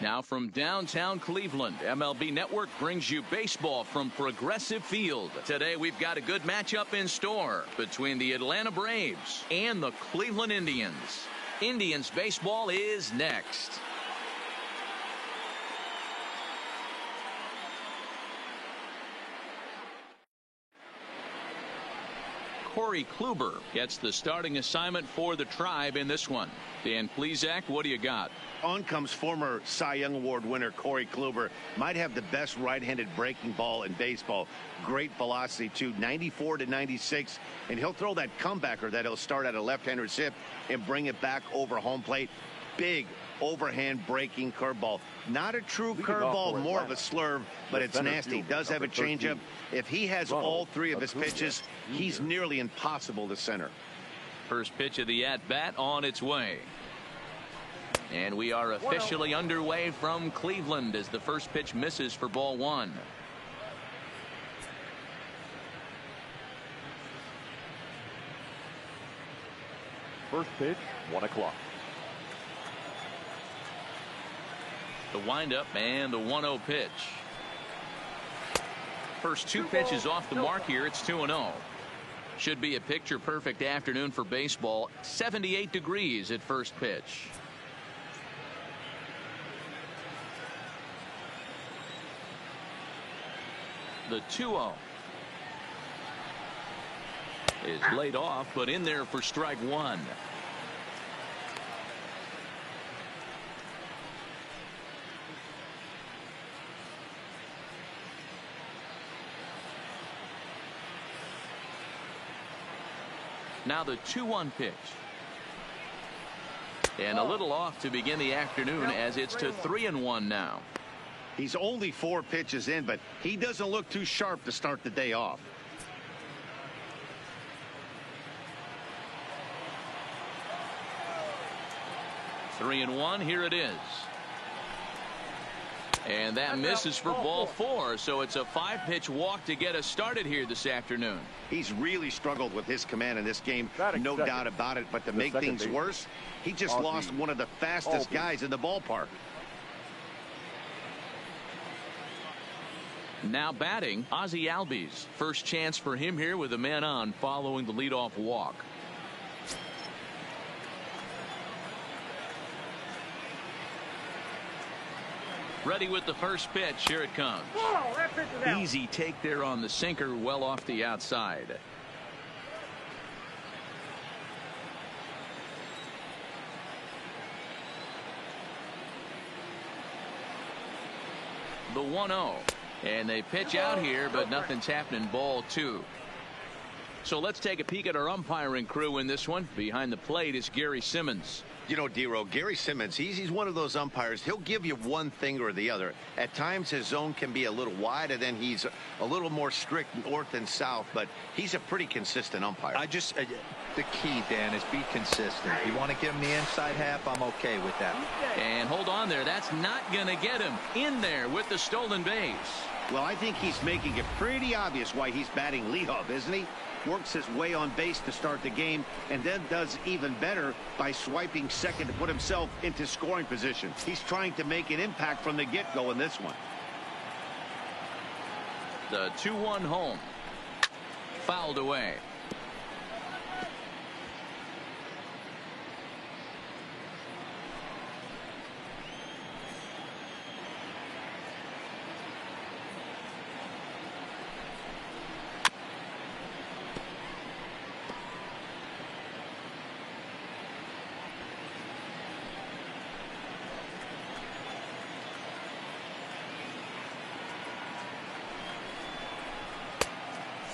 Now from downtown Cleveland, MLB Network brings you baseball from Progressive Field. Today we've got a good matchup in store between the Atlanta Braves and the Cleveland Indians. Indians baseball is next. Corey Kluber gets the starting assignment for the Tribe in this one. Dan Plesac, what do you got? On comes former Cy Young Award winner Corey Kluber. Might have the best right-handed breaking ball in baseball. Great velocity too, 94 to 96, and he'll throw that comebacker that he'll start at a left-hander's hip and bring it back over home plate. Big overhand breaking curveball. Not a true curveball, more of a slurve, but it's nasty. Does have a changeup. If he has all three of his pitches, he's nearly impossible to center. First pitch of the at-bat on its way. And we are officially underway from Cleveland as the first pitch misses for ball one. First pitch, 1 o'clock. The windup and the 1-0 pitch. First two pitches off the mark here. It's 2-0. Should be a picture perfect afternoon for baseball. 78 degrees at first pitch. The 2-0 is laid off, but in there for strike one. Now the 2-1 pitch. And a little off to begin the afternoon as it's to 3-1 now. He's only 4 pitches in, but he doesn't look too sharp to start the day off. Three and one. Here it is. And that misses for ball 4, so it's a 5-pitch walk to get us started here this afternoon. He's really struggled with his command in this game, no doubt about it. But to make things worse, he just lost one of the fastest guys in the ballpark. Now batting, Ozzie Albies. First chance for him here with a man on following the leadoff walk. Ready with the first pitch. Here it comes. Easy take there on the sinker, well off the outside. The 1-0. And they pitch out here, but nothing's happening. Ball 2. So let's take a peek at our umpiring crew in this one. Behind the plate is Gary Simmons. You know, D-Row, Gary Simmons, he's one of those umpires. He'll give you one thing or the other. At times his zone can be a little wide, and then he's a little more strict north and south, but he's a pretty consistent umpire. The key, Dan, is be consistent. You want to give him the inside half, I'm okay with that. And hold on there. That's not going to get him in there with the stolen base. Well, I think he's making it pretty obvious why he's batting leadoff, isn't he? Works his way on base to start the game, and then does even better by swiping second to put himself into scoring position. He's trying to make an impact from the get-go in this one. The 2-1 home. Fouled away.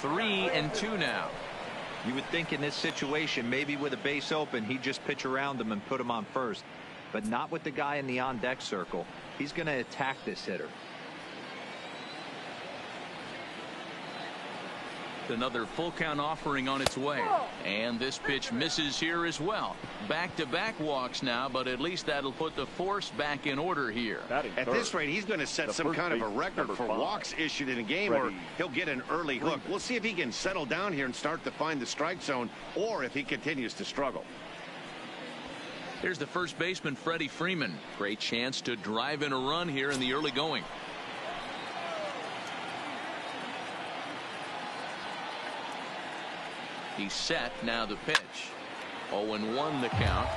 Three and two now. You would think in this situation, maybe with a base open, he'd just pitch around him and put him on first. But not with the guy in the on-deck circle. He's going to attack this hitter. Another full count offering on its way. And this pitch misses here as well. Back-to-back walks now, but at least that'll put the force back in order here. At this rate, he's going to set some kind of a record for walks issued in a game, or he'll get an early hook. We'll see if he can settle down here and start to find the strike zone, or if he continues to struggle. Here's the first baseman, Freddie Freeman. Great chance to drive in a run here in the early going. He's set. Now the pitch. 0-1 the count.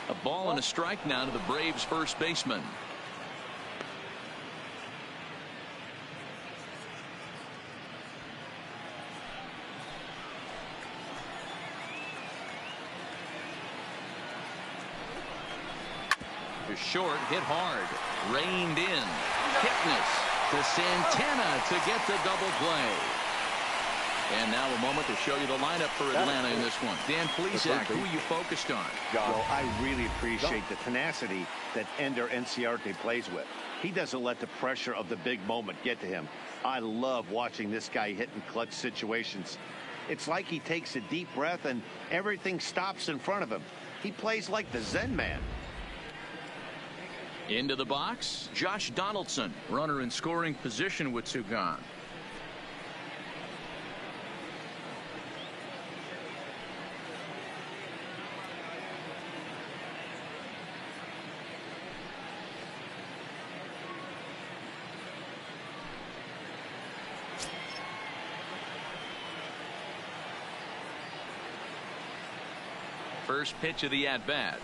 A ball and a strike now to the Braves first baseman. To short, hit hard, reined in. Kipnis to Santana to get the double play. And now a moment to show you the lineup for Atlanta in this one. Dan Plesac, who are you focused on? Well, I really appreciate the tenacity that Ender Inciarte plays with. He doesn't let the pressure of the big moment get to him. I love watching this guy hit in clutch situations. It's like he takes a deep breath and everything stops in front of him. He plays like the Zen man. Into the box, Josh Donaldson, runner in scoring position with two gone. First pitch of the at-bat.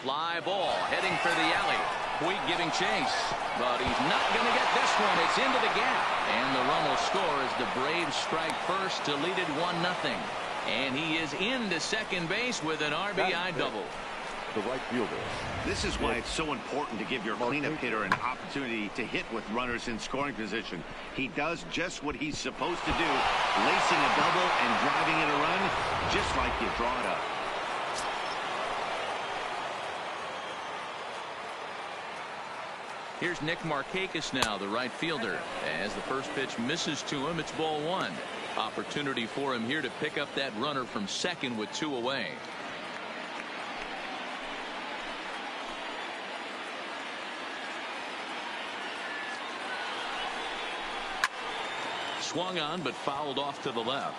Fly ball heading for the alley. Puig giving chase, but he's not going to get this one. It's into the gap, and the run will score as the Braves strike first to lead it 1-0. And he is into second base with an RBI double. The right fielder. This is why it's so important to give your cleanup hitter an opportunity to hit with runners in scoring position. He does just what he's supposed to do, lacing a double and driving in a run, just like you draw it up. Here's Nick Markakis now, the right fielder. As the first pitch misses to him, it's ball one. Opportunity for him here to pick up that runner from second with two away. Swung on, but fouled off to the left.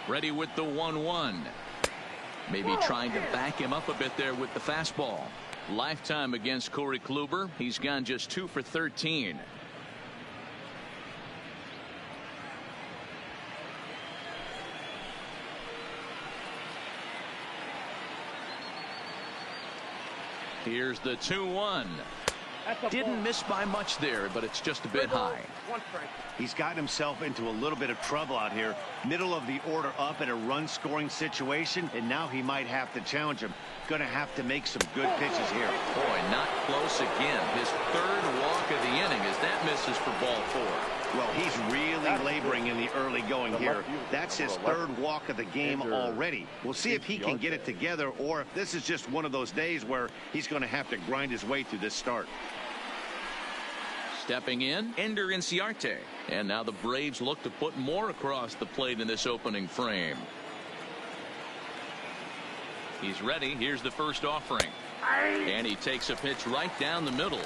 Ready with the 1-1. Maybe trying to back him up a bit there with the fastball. Lifetime against Corey Kluber. He's gone just 2 for 13. Here's the 2-1. Didn't miss by much there, but it's just a bit high. He's got himself into a little bit of trouble out here. Middle of the order up in a run scoring situation, and now he might have to challenge him. Going to have to make some good pitches here. Boy, not close again. His third walk of the inning as that misses for ball 4. Well, he's really laboring in the early going here. That's his third walk of the game already. We'll see if he can get it together or if this is just one of those days where he's going to have to grind his way through this start. Stepping in, Ender Inciarte. And now the Braves look to put more across the plate in this opening frame. He's ready. Here's the first offering. And he takes a pitch right down the middle.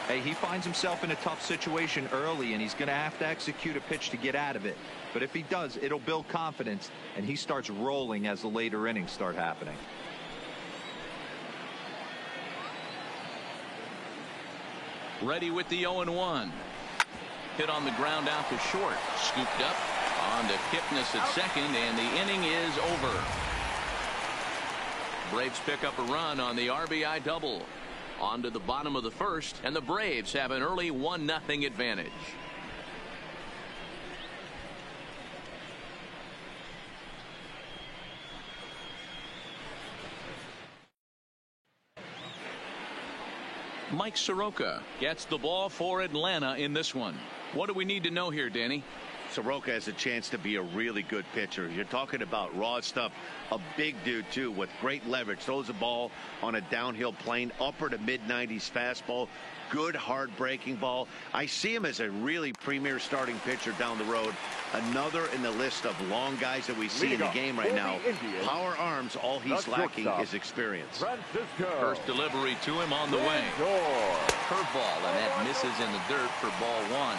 Hey, he finds himself in a tough situation early, and he's going to have to execute a pitch to get out of it. But if he does, it'll build confidence, and he starts rolling as the later innings start happening. Ready with the 0-1. Hit on the ground out to short. Scooped up on to Kipnis at second, and the inning is over. Braves pick up a run on the RBI double. On to the bottom of the first, and the Braves have an early 1-0 advantage. Mike Soroka gets the ball for Atlanta in this one. What do we need to know here, Danny? Soroka has a chance to be a really good pitcher. You're talking about raw stuff. A big dude, too, with great leverage. Throws a ball on a downhill plane, upper to mid-90s fastball. Good, hard-breaking ball. I see him as a really premier starting pitcher down the road. Another in the list of long guys that we see in the game right now. Power arms, all he's lacking is experience. First delivery to him on the way. Curveball, and that misses in the dirt for ball one.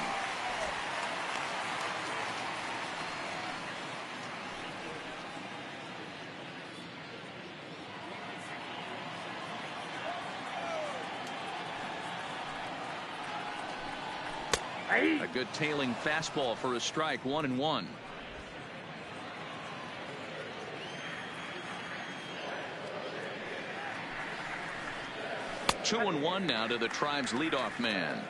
A good tailing fastball for a strike, 1-1. Two and one now to the Tribe's leadoff man.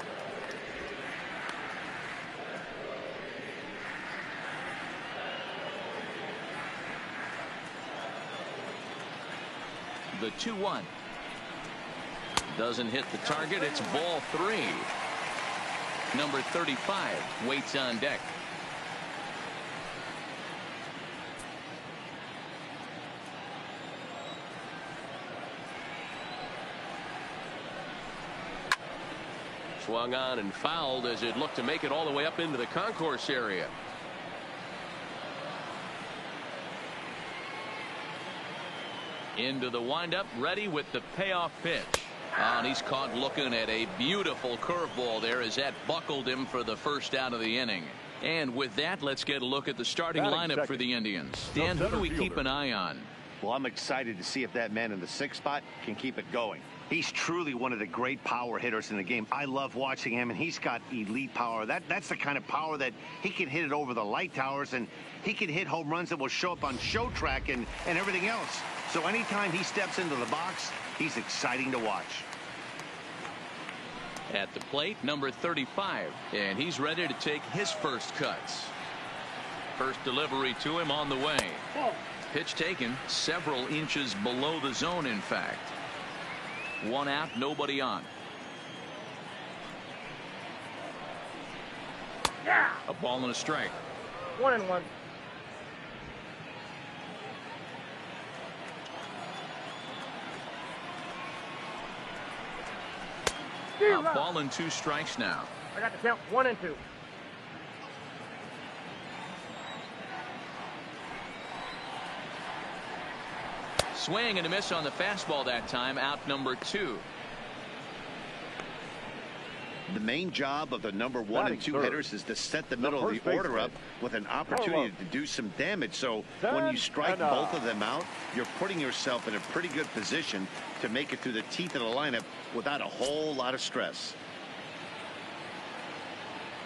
The 2-1 doesn't hit the target. It's ball three. Number 35 waits on deck. Swung on and fouled as it looked to make it all the way up into the concourse area. Into the windup, ready with the payoff pitch. And he's caught looking at a beautiful curveball there as that buckled him for the first out of the inning. And with that, let's get a look at the starting lineup for the Indians. Dan, who do we keep an eye on? Well, I'm excited to see if that man in the sixth spot can keep it going. He's truly one of the great power hitters in the game. I love watching him, and he's got elite power. That's the kind of power that he can hit it over the light towers, and he can hit home runs that will show up on Show Track and everything else. So anytime he steps into the box, he's exciting to watch. At the plate, number 35, and he's ready to take his first cuts. First delivery to him on the way. Pitch taken several inches below the zone, in fact. One out, nobody on. A ball and a strike. 1-1. A ball and two strikes now. I got the count 1-2. Swing and a miss on the fastball that time. Out number 2. The main job of the number 1 and 2 hitters is to set the middle of the order up with an opportunity to do some damage. So when you strike both of them out, you're putting yourself in a pretty good position to make it through the teeth of the lineup without a whole lot of stress.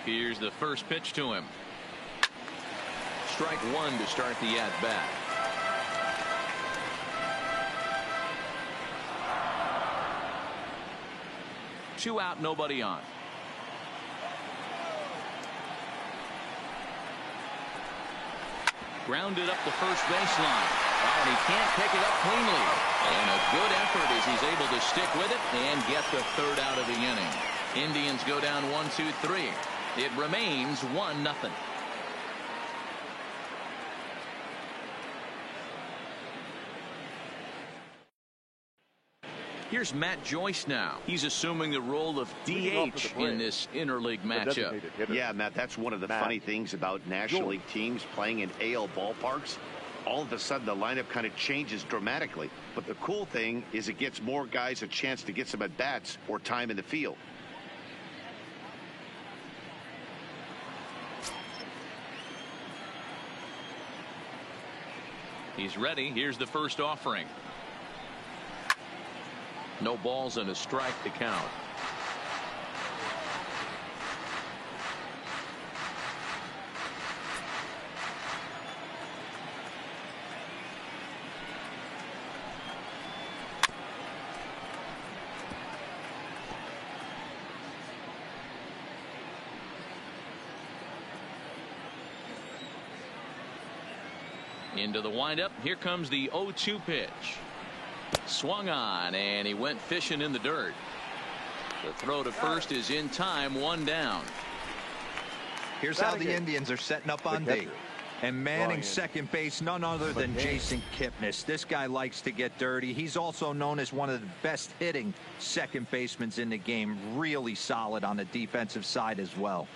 Here's the first pitch to him. Strike one to start the at-bat. Two out, nobody on. Grounded up the first baseline. And he can't pick it up cleanly. And a good effort as he's able to stick with it and get the third out of the inning. Indians go down 1-2-3. It remains 1-0. Here's Matt Joyce now. He's assuming the role of DH in this interleague matchup. Yeah, Matt, that's one of the funny things about National League teams playing in AL ballparks. All of a sudden, the lineup kind of changes dramatically. But the cool thing is it gets more guys a chance to get some at-bats or time in the field. He's ready. Here's the first offering. No balls and a strike to count. Into the windup. Here comes the 0-2 pitch. Swung on, and he went fishing in the dirt. The throw to first is in time, one down. Here's how the Indians are setting up on D. And manning second base, none other than Jason Kipnis. This guy likes to get dirty. He's also known as one of the best hitting second basemen in the game. Really solid on the defensive side as well.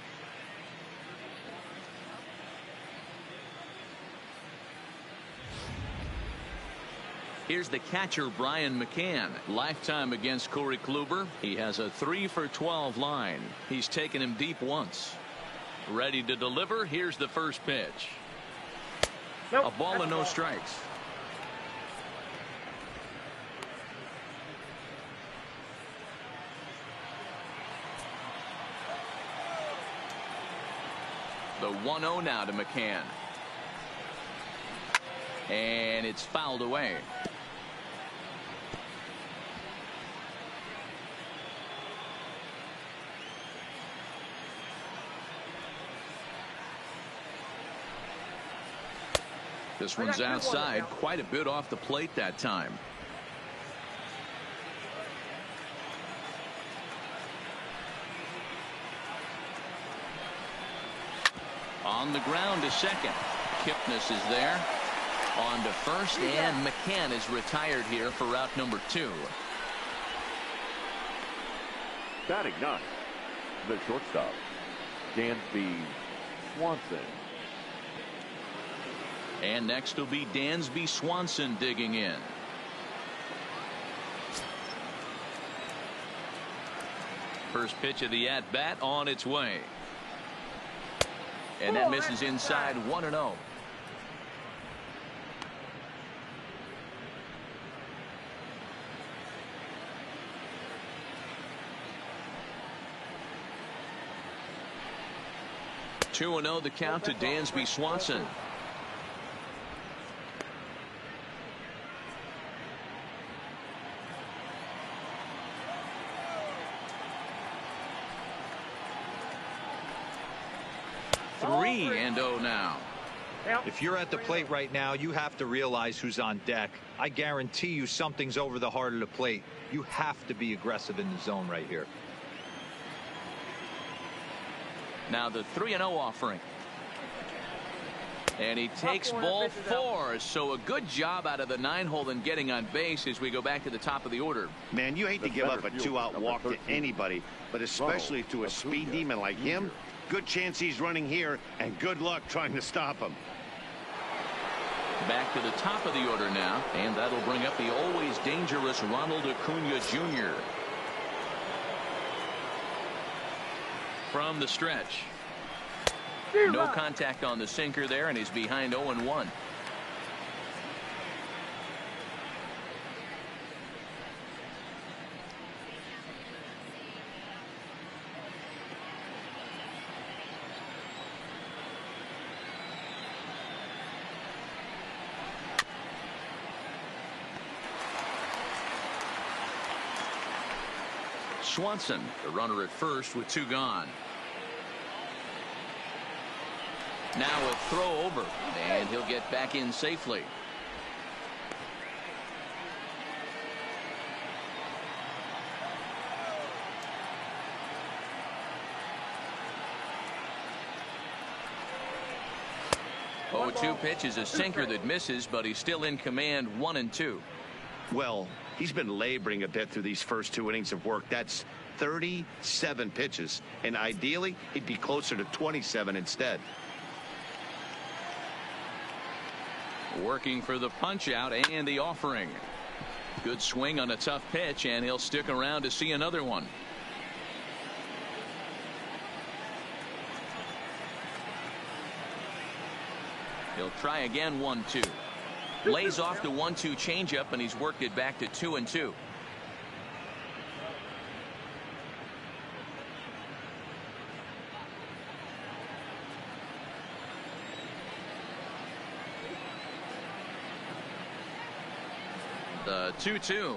Here's the catcher, Brian McCann. Lifetime against Corey Kluber. He has a 3-for-12 line. He's taken him deep once. Ready to deliver. Here's the first pitch. Nope, a ball and no strikes. The 1-0 now to McCann. And it's fouled away. This one's outside, quite a bit off the plate that time. On the ground to second. Kipnis is there. On to first, and McCann is retired here for route number 2. Batting 9, the shortstop, Dansby Swanson. And next will be Dansby Swanson digging in. First pitch of the at-bat on its way. And that misses inside, 1-0. Two 2-0 the count to Dansby Swanson. Three and 0 now. If you're at the plate right now, you have to realize who's on deck. I guarantee you something's over the heart of the plate. You have to be aggressive in the zone right here. Now the 3-0 offering. And he takes ball 4. So a good job out of the 9-hole in getting on base as we go back to the top of the order. Man, you hate to give up a 2-out walk to anybody, but especially to a speed demon like him. Good chance he's running here, and good luck trying to stop him. Back to the top of the order now, and that'll bring up the always dangerous Ronald Acuna Jr. From the stretch. No contact on the sinker there, and he's behind 0-1. Swanson, the runner at first with 2 gone. Now a throw over, and he'll get back in safely. Oh, 2 pitch is a sinker that misses, but he's still in command, 1-2. Well, he's been laboring a bit through these first 2 innings of work. That's 37 pitches, and ideally he'd be closer to 27 instead. Working for the punch out and the offering. Good swing on a tough pitch, and he'll stick around to see another one. He'll try again, 1-2. Lays off the 1-2 changeup, and he's worked it back to 2-2. The 2-2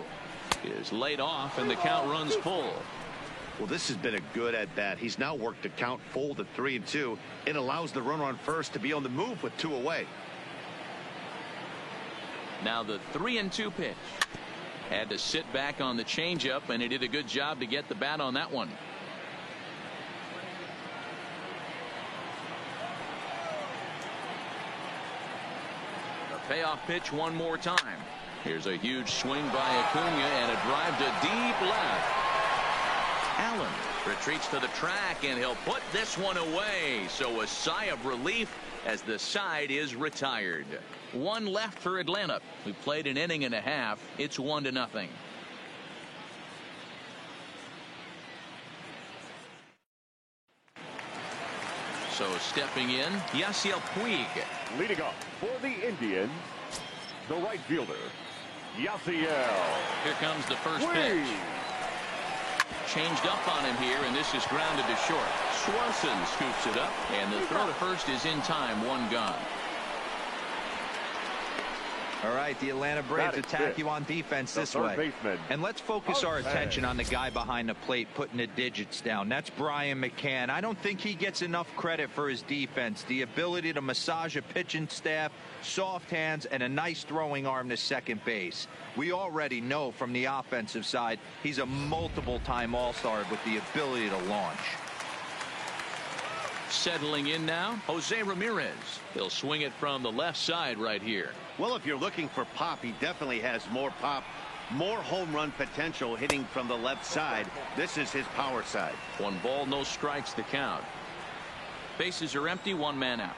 is laid off, and the count runs full. Well, this has been a good at-bat. He's now worked the count full to 3-2. It allows the runner on first to be on the move with 2 away. Now the 3-2 pitch. Had to sit back on the changeup, and he did a good job to get the bat on that one. payoff pitch one more time. Here's a huge swing by Acuna and a drive to deep left. Allen retreats to the track, and he'll put this one away. So a sigh of relief as the side is retired. One left for Atlanta. We played an inning and a half. It's 1-0. So stepping in, Yasiel Puig. Leading up for the Indians, the right fielder, Yasiel. Here comes the first Puig. pitch. Changed up on him here, and this is grounded to short. Swanson scoops it up, and the throw to first is in time. One gone. All right, the Atlanta Braves attack you on defense this way. And let's focus our attention on the guy behind the plate putting the digits down. That's Brian McCann. I don't think he gets enough credit for his defense. The ability to massage a pitching staff, soft hands, and a nice throwing arm to second base. We already know from the offensive side he's a multiple-time All-Star with the ability to launch. Settling in now, Jose Ramirez. He'll swing it from the left side right here. Well, if you're looking for pop, he definitely has more pop, more home run potential hitting from the left side. This is his power side. 1 ball, no strikes the count. Bases are empty, 1 man out.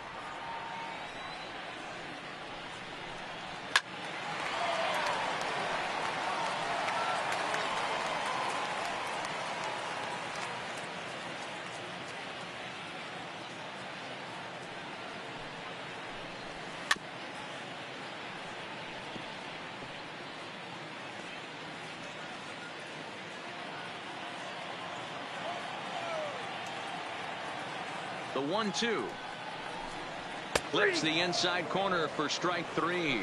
The 1-2. Clips the inside corner for strike 3.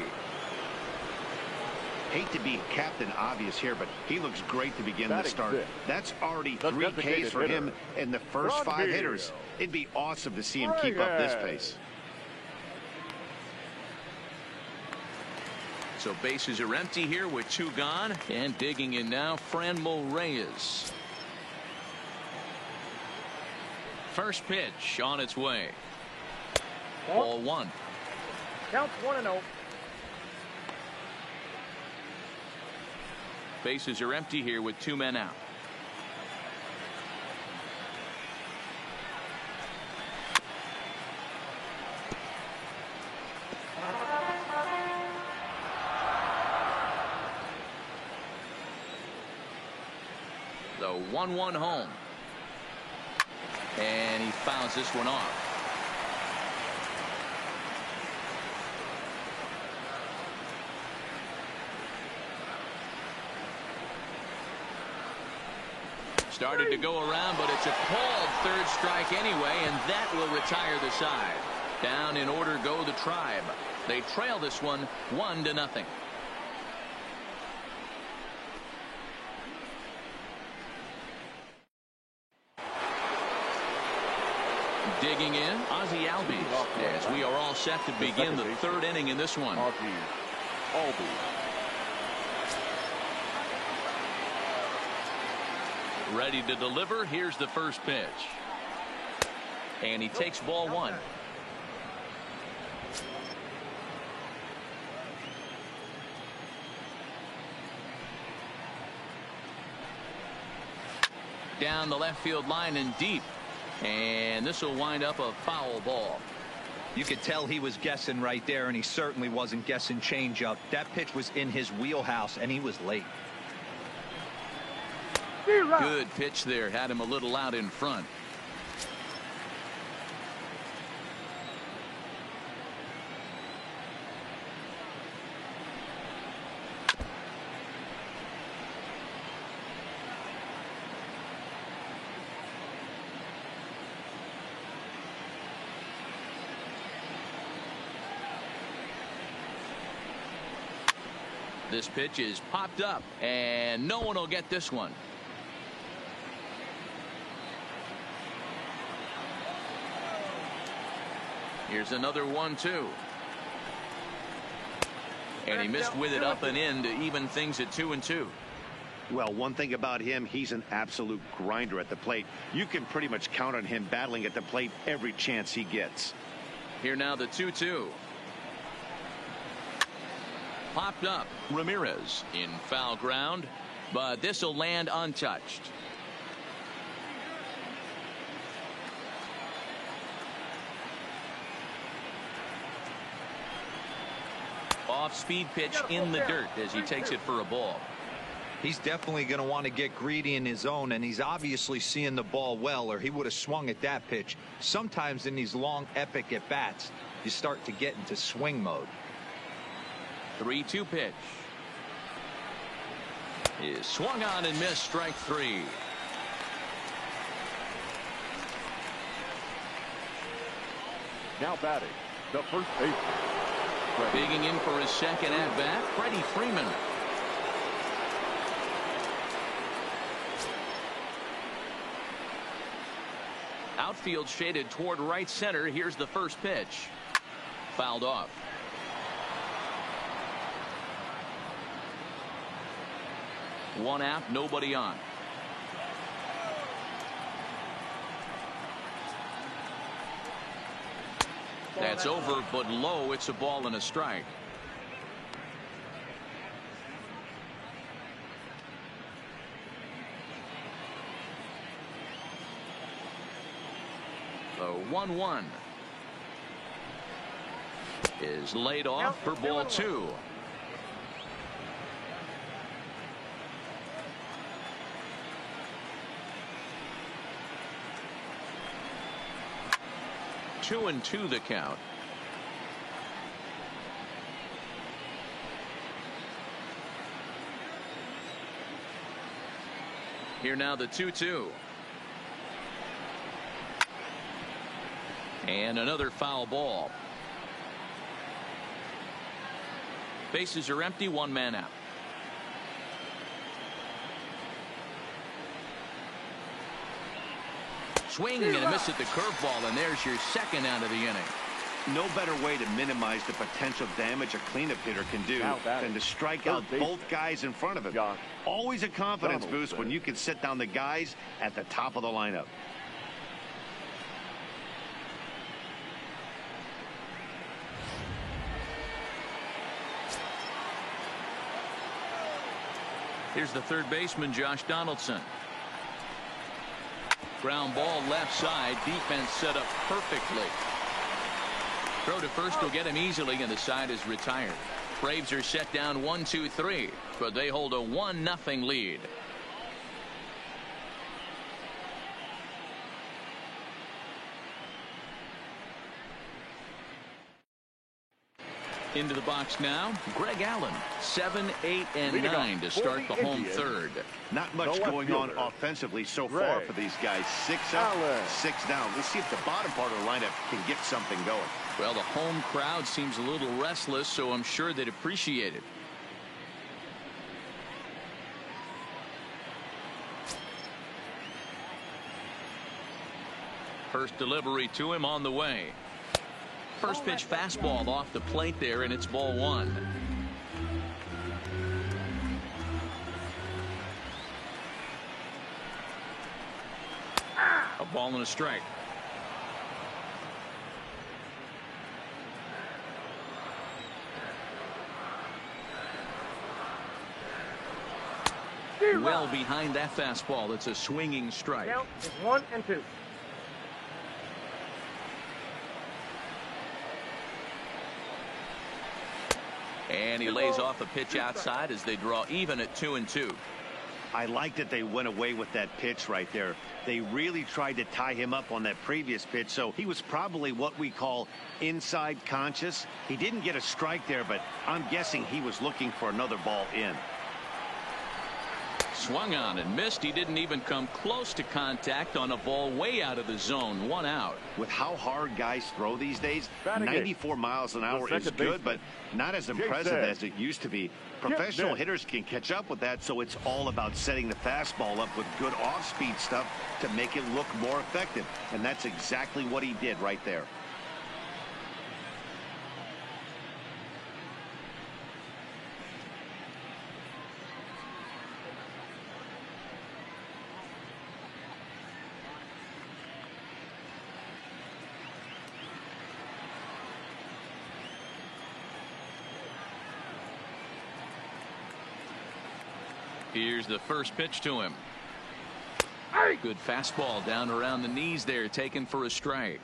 Hate to be Captain Obvious here, but he looks great to begin the start. That's already 3 Ks for him in the first 5 hitters. It'd be awesome to see him keep up this pace. So bases are empty here with 2 gone. And digging in now, Franmil Reyes. First pitch on its way. Ball 1. Counts 1-0. Bases are empty here with 2 men out. The 1-1 home. And he fouls this one off. Started to go around, but it's a called 3rd strike anyway, and that will retire the side. Down in order go the Tribe. They trail this one 1-0. Digging in, Ozzie Albies, as we are all set to begin the 3rd inning in this one. Ready to deliver. Here's the first pitch. And he takes ball 1. Down the left field line and deep. And this will wind up a foul ball. You could tell he was guessing right there, and he certainly wasn't guessing changeup. That pitch was in his wheelhouse, and he was late. Good pitch there. Had him a little out in front. This pitch is popped up, and no one will get this one. Here's another 1-2. And he missed with it up and in to even things at 2-2. Well, one thing about him, he's an absolute grinder at the plate. You can pretty much count on him battling at the plate every chance he gets. Here now the 2-2. Popped up. Ramirez in foul ground, but this will land untouched. Off-speed pitch in the dirt as he takes it for a ball. He's definitely going to want to get greedy in his zone, and he's obviously seeing the ball well, or he would have swung at that pitch. Sometimes in these long, epic at-bats, you start to get into swing mode. 3-2 pitch. Is swung on and missed, strike 3. Now batting, the first baseman. Digging in for his second at-bat, Freddie Freeman. Outfield shaded toward right center. Here's the first pitch. Fouled off. One out, nobody on. That's over, but low. It's a ball and a strike. The 1-1 is laid off for ball 2. Two and 2 the count. Here now the 2-2. And another foul ball. Bases are empty, one man out. Swing and a miss at the curveball, and there's your second out of the inning. No better way to minimize the potential damage a cleanup hitter can do than to strike out both guys in front of him. Always a confidence boost when you can sit down the guys at the top of the lineup. Here's the third baseman, Josh Donaldson. Ground ball left side. Defense set up perfectly. Throw to first will get him easily, and the side is retired. Braves are set down 1-2-3, but they hold a 1-0 lead. Into the box now, Greg Allen. 7, 8, and 9 to start the home third. Not much going on offensively so far for these guys. 6 up, 6 down. Let's see if the bottom part of the lineup can get something going. Well, the home crowd seems a little restless, so I'm sure they'd appreciate it. First delivery to him on the way. First pitch fastball off the plate there, and it's ball 1. A ball and a strike. Well behind that fastball. It's a swinging strike. Count is 1 and 2. And he lays off a pitch outside as they draw even at 2 and 2. I like that they went away with that pitch right there. They really tried to tie him up on that previous pitch, so he was probably what we call inside conscious. He didn't get a strike there, but I'm guessing he was looking for another ball in. Swung on and missed. He didn't even come close to contact on a ball way out of the zone. 1 out. With how hard guys throw these days, 94 miles an hour is good, but not as impressive as it used to be. Professional hitters can catch up with that, so it's all about setting the fastball up with good off-speed stuff to make it look more effective. And that's exactly what he did right there. Here's the first pitch to him. Good fastball down around the knees there, taken for a strike.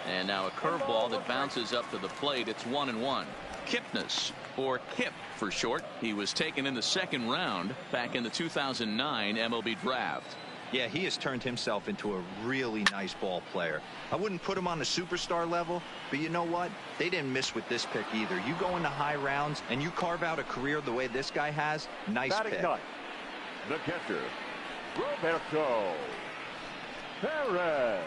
And now a curveball that bounces up to the plate. It's 1-1. Kipnis, or Kip for short. He was taken in the second round back in the 2009 MLB draft. Yeah, he has turned himself into a really nice ball player. I wouldn't put him on the superstar level, but you know what? They didn't miss with this pick either. You go into high rounds and you carve out a career the way this guy has. Nice pick. The catcher, Roberto Perez.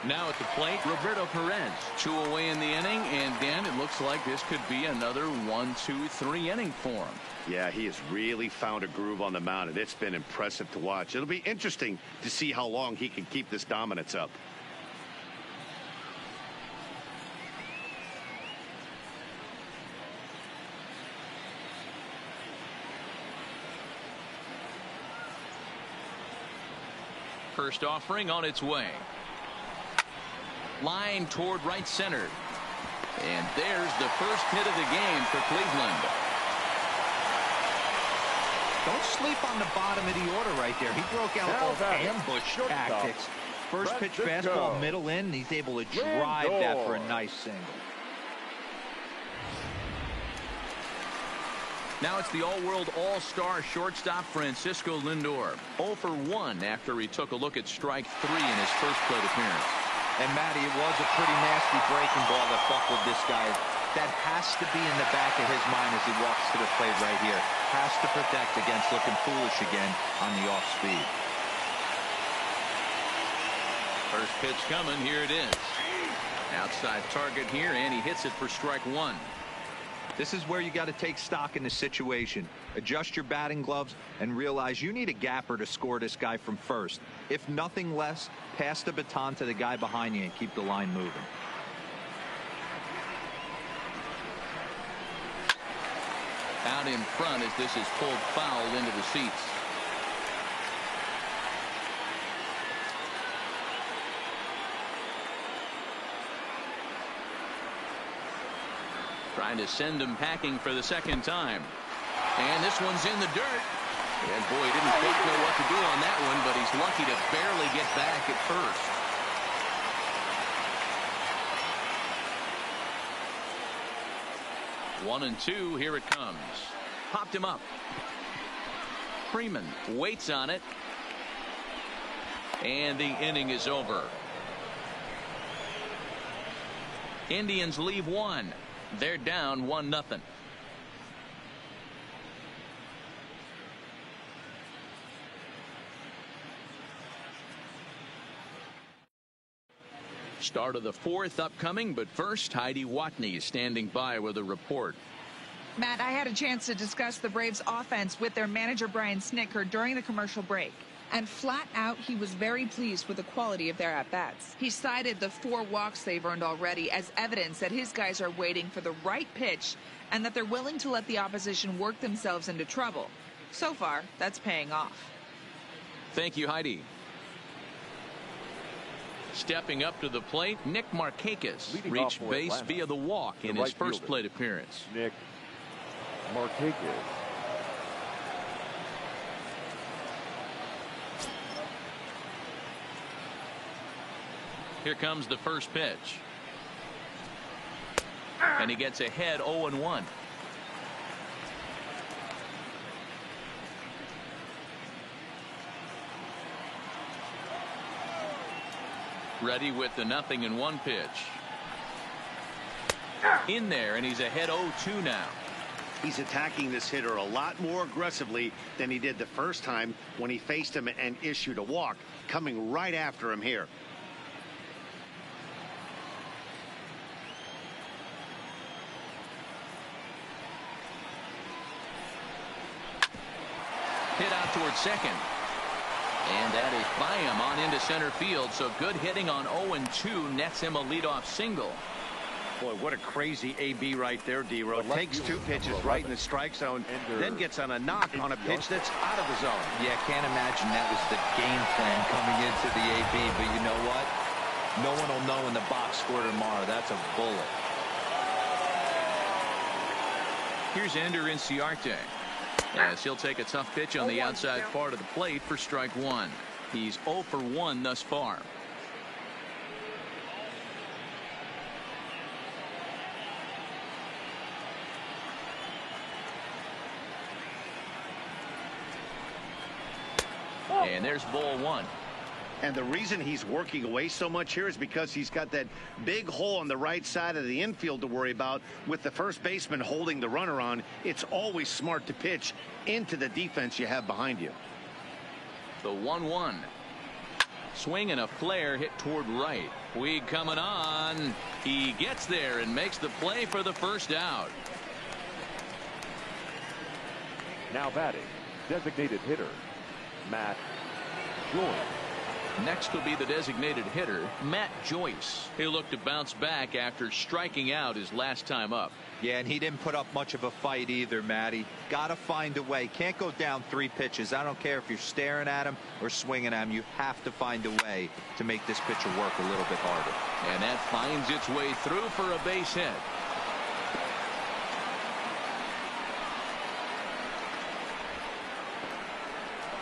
Now at the plate, Roberto Perez. 2 away in the inning, and Dan, it looks like this could be another 1, 2, 3 inning for him. Yeah, he has really found a groove on the mound, and it's been impressive to watch. It'll be interesting to see how long he can keep this dominance up. First offering on its way. Line toward right center. And there's the first hit of the game for Cleveland. Don't sleep on the bottom of the order right there. He broke out all ambush tactics. First pitch fastball, middle in. He's able to drive that for a nice single. Now it's the all-world all-star shortstop Francisco Lindor. 0 for 1 after he took a look at strike 3 in his first plate appearance. And Matty, it was a pretty nasty breaking ball that buckled this guy. That has to be in the back of his mind as he walks to the plate right here. Has to protect against looking foolish again on the off speed. First pitch coming. Here it is. Outside target here, and he hits it for strike 1. This is where you got to take stock in the situation. Adjust your batting gloves and realize you need a gapper to score this guy from first. If nothing less, pass the baton to the guy behind you and keep the line moving. Out in front as this is pulled foul into the seats. Trying to send him packing for the second time. And this one's in the dirt. And boy, he didn't quite know what to do on that one, but he's lucky to barely get back at first. One and two, here it comes. Popped him up. Freeman waits on it. And the inning is over. Indians leave one. They're down 1-0. Start of the fourth upcoming, but first, Heidi Watney standing by with a report. Matt, I had a chance to discuss the Braves offense with their manager Brian Snitker during the commercial break. And flat out, he was very pleased with the quality of their at-bats. He cited the 4 walks they've earned already as evidence that his guys are waiting for the right pitch and that they're willing to let the opposition work themselves into trouble. So far, that's paying off. Thank you, Heidi. Stepping up to the plate, Nick Markakis reached base via the walk in his first plate appearance. Nick Markakis. Here comes the first pitch. And he gets ahead 0-1. Ready with the 0-1 pitch. In there, and he's ahead 0-2 now. He's attacking this hitter a lot more aggressively than he did the first time when he faced him and issued a walk, coming right after him here. Hit out towards second. And that is by him on into center field. So good hitting on 0-2 nets him a leadoff single. Boy, what a crazy AB right there, D-Row. Takes 2 pitches right in the strike zone, then gets on a knock on a pitch that's out of the zone. Yeah, can't imagine that was the game plan coming into the AB. But you know what? No one will know in the box score tomorrow. That's a bullet. Here's Ender Inciarte, as he'll take a tough pitch on the outside part of the plate for strike one. He's 0 for 1 thus far. And there's ball one. And the reason he's working away so much here is because he's got that big hole on the right side of the infield to worry about. With the first baseman holding the runner on, it's always smart to pitch into the defense you have behind you. The 1-1. Swing and a flare hit toward right. Puig coming on. He gets there and makes the play for the first out. Now batting, designated hitter, Matt Joyce. Next will be the designated hitter, Matt Joyce. He'll look to bounce back after striking out his last time up. Yeah, and he didn't put up much of a fight either, Matty. Got to find a way. Can't go down 3 pitches. I don't care if you're staring at him or swinging at him. You have to find a way to make this pitcher work a little bit harder. And that finds its way through for a base hit.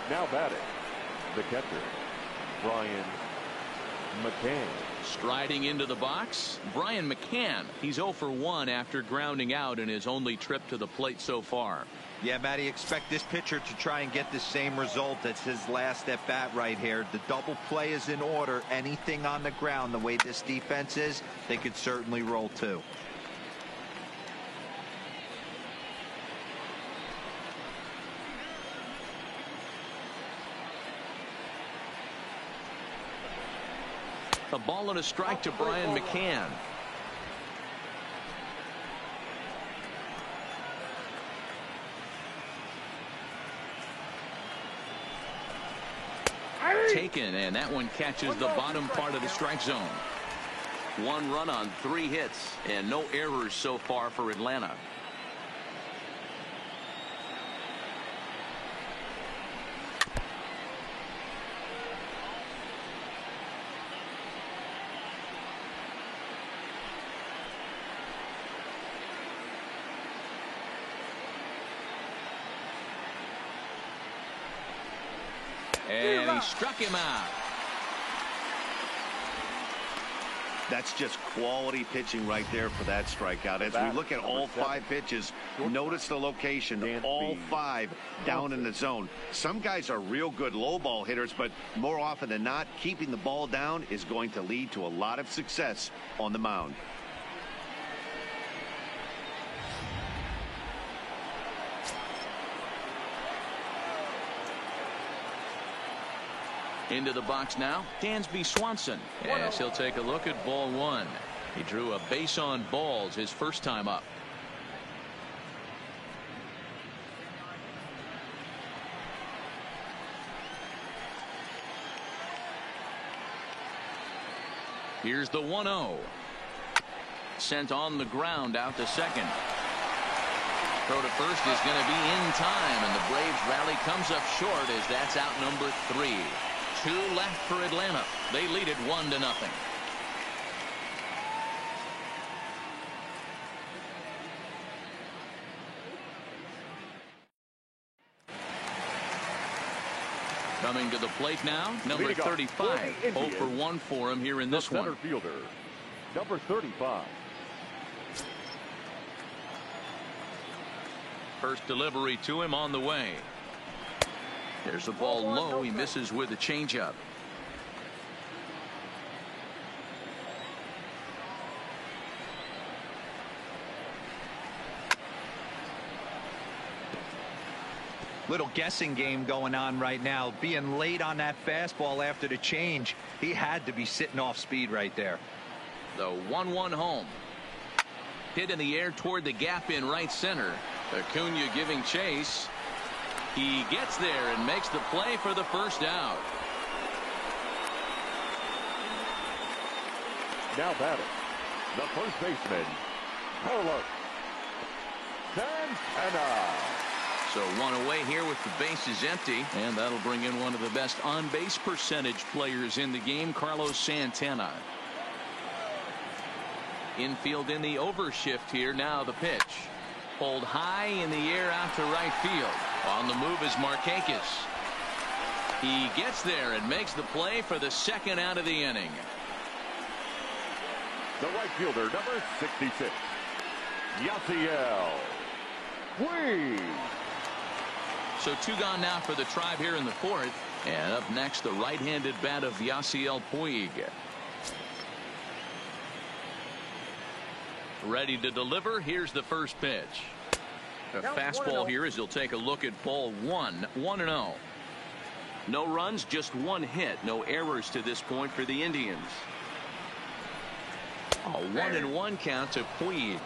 Now batting, the catcher, Brian McCann. Striding into the box, Brian McCann. He's 0 for 1 after grounding out in his only trip to the plate so far. Yeah, Matty, expect this pitcher to try and get the same result. That's his last at bat right here. The double play is in order. Anything on the ground, the way this defense is, they could certainly roll too. A ball and a strike to Brian McCann. Taken, and that one catches the bottom part of the strike zone. 1 run on 3 hits and no errors so far for Atlanta. And he struck him out. That's just quality pitching right there for that strikeout. As we look at all 5 pitches, notice the location. All 5 down in the zone. Some guys are real good low ball hitters, but more often than not, keeping the ball down is going to lead to a lot of success on the mound. Into the box now, Dansby Swanson, as he'll take a look at ball 1. He drew a base on balls his first time up. Here's the 1-0. Sent on the ground out to second. Throw to first is going to be in time, and the Braves rally comes up short as that's out number 3. 2 left for Atlanta. They lead it 1-0. Coming to the plate now, number 35. 0 for 1 for him here in this one. Center fielder, number 35. First delivery to him on the way. There's a ball low. He misses with a changeup. Little guessing game going on right now. Being late on that fastball after the change. He had to be sitting off speed right there. The 1-1 home. Hit in the air toward the gap in right center. Acuna giving chase. He gets there and makes the play for the first out. Now batting, the first baseman, Carlos Santana. So 1 away here with the bases empty, and that'll bring in one of the best on-base percentage players in the game, Carlos Santana. Infield in the overshift here. Now the pitch. Pulled high in the air out to right field. On the move is Markakis. He gets there and makes the play for the second out of the inning. The right fielder, number 66, Yasiel Puig. So 2 gone now for the Tribe here in the 4th. And up next, the right-handed bat of Yasiel Puig. Ready to deliver. Here's the first pitch. A fastball here as he'll take a look at ball 1. 1-0. No runs, just 1 hit. No errors to this point for the Indians. A 1-1 count to Puig.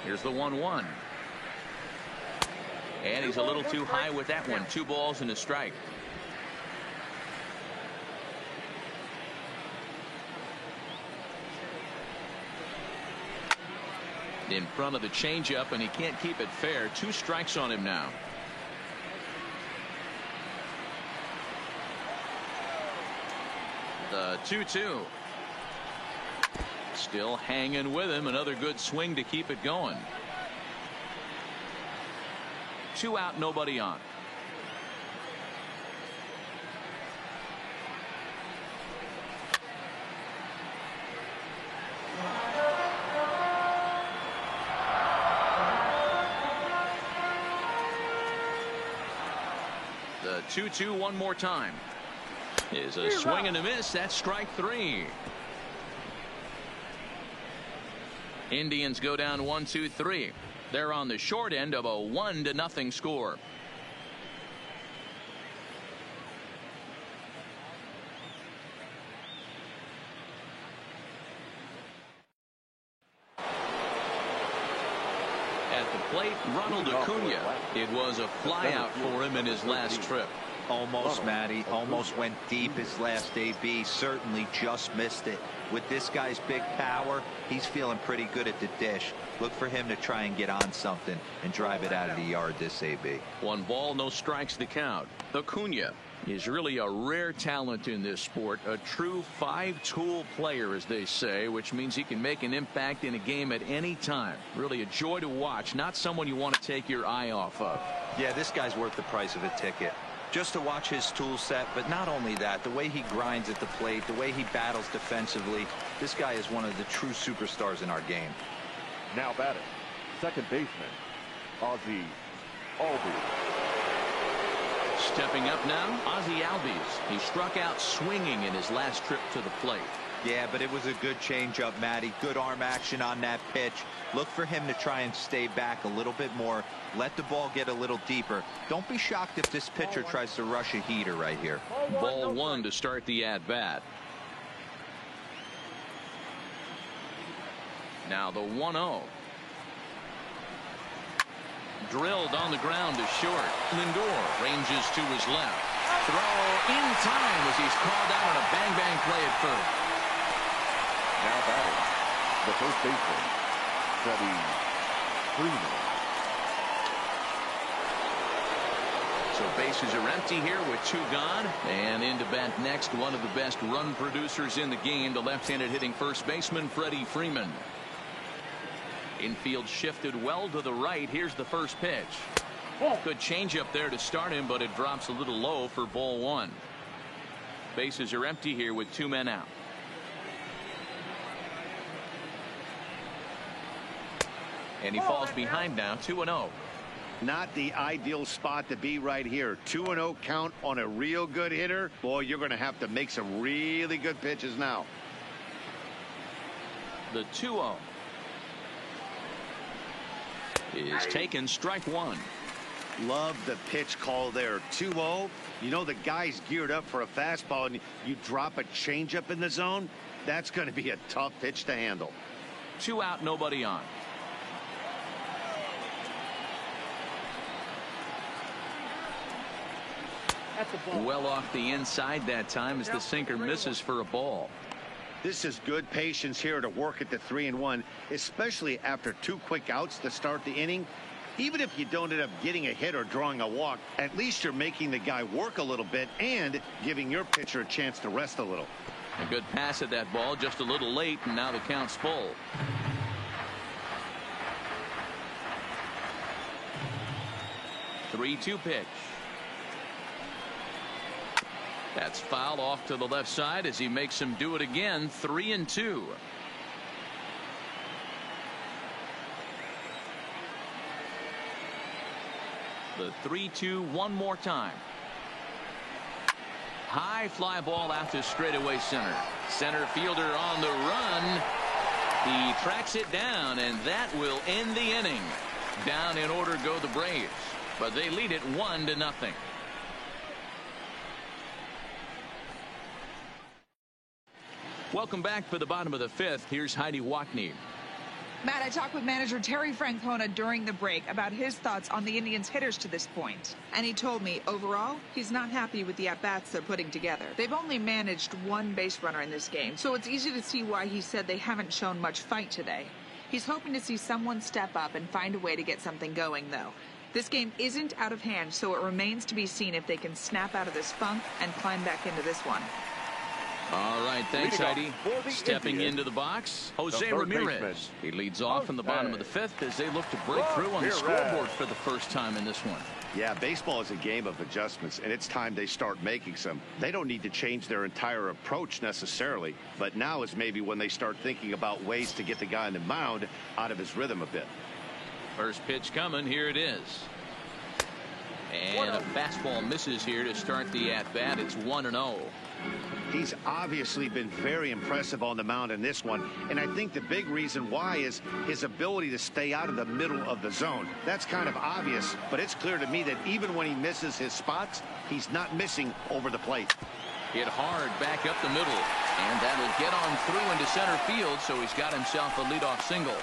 Here's the 1-1. And he's a little too high with that one. 2 balls and a strike. In front of the changeup, and he can't keep it fair. 2 strikes on him now. The 2-2. Still hanging with him. Another good swing to keep it going. 2 out, nobody on. The 2-2 one more time. Is a swing and a miss. That's strike 3. Indians go down 1-2-3. They're on the short end of a 1-0 score. At the plate, Ronald Acuna. It was a flyout for him in his last trip. Almost, Matty. Almost went deep his last AB. Certainly just missed it. With this guy's big power, he's feeling pretty good at the dish. Look for him to try and get on something and drive it out of the yard this AB. 1 ball, no strikes the count. Acuna is really a rare talent in this sport. A true 5-tool player, as they say, which means he can make an impact in a game at any time. Really a joy to watch. Not someone you want to take your eye off of. Yeah, this guy's worth the price of a ticket. Just to watch his tool set, but not only that, the way he grinds at the plate, the way he battles defensively, this guy is one of the true superstars in our game. Now batting, second baseman, Ozzie Albies. Stepping up now, Ozzie Albies. He struck out swinging in his last trip to the plate. Yeah, but it was a good changeup, Matty. Good arm action on that pitch. Look for him to try and stay back a little bit more. Let the ball get a little deeper. Don't be shocked if this pitcher tries to rush a heater right here. Ball 1 to start the at-bat. Now the 1-0. Drilled on the ground to short. Lindor ranges to his left. Throw in time as he's called out on a bang-bang play at first. Now batting, the first baseman, Freddie Freeman. So bases are empty here with 2 gone. And into bat next, one of the best run producers in the game, the left-handed hitting first baseman, Freddie Freeman. Infield shifted well to the right. Here's the first pitch. Good change up there to start him, but it drops a little low for ball 1. Bases are empty here with 2 men out. And he falls behind now, 2-0. Not the ideal spot to be right here. 2-0 count on a real good hitter. Boy, you're going to have to make some really good pitches now. The 2-0 is taken, strike 1. Love the pitch call there. 2-0. You know the guy's geared up for a fastball, and you drop a changeup in the zone. That's going to be a tough pitch to handle. 2 out, nobody on. Well off the inside that time as the sinker misses for a ball. This is good patience here to work at the 3-1, especially after 2 quick outs to start the inning. Even if you don't end up getting a hit or drawing a walk, at least you're making the guy work a little bit and giving your pitcher a chance to rest a little. A good pass at that ball, just a little late, and now the count's full. Three-two pitch. That's foul off to the left side as he makes him do it again. 3-2. The 3-2 one more time. High fly ball out to straightaway center. Center fielder on the run. He tracks it down, and that will end the inning. Down in order go the Braves, but they lead it 1-0. Welcome back for the bottom of the 5th. Here's Heidi Wackney. Matt, I talked with manager Terry Francona during the break about his thoughts on the Indians' hitters to this point. And he told me, overall, he's not happy with the at-bats they're putting together. They've only managed 1 base runner in this game, so it's easy to see why he said they haven't shown much fight today. He's hoping to see someone step up and find a way to get something going, though. This game isn't out of hand, so it remains to be seen if they can snap out of this funk and climb back into this one. All right, thanks, Heidi. Stepping into the box, Jose Ramirez. He leads off in the bottom of the 5th as they look to break through on the scoreboard for the first time in this one. Yeah, baseball is a game of adjustments, and it's time they start making some. They don't need to change their entire approach necessarily, but now is maybe when they start thinking about ways to get the guy on the mound out of his rhythm a bit. First pitch coming. Here it is. And a fastball misses here to start the at-bat. It's 1-0. He's obviously been very impressive on the mound in this one, and I think the big reason why is his ability to stay out of the middle of the zone. That's kind of obvious, but it's clear to me that even when he misses his spots, he's not missing over the plate. Hit hard back up the middle, and that'll get on through into center field, so he's got himself a leadoff single.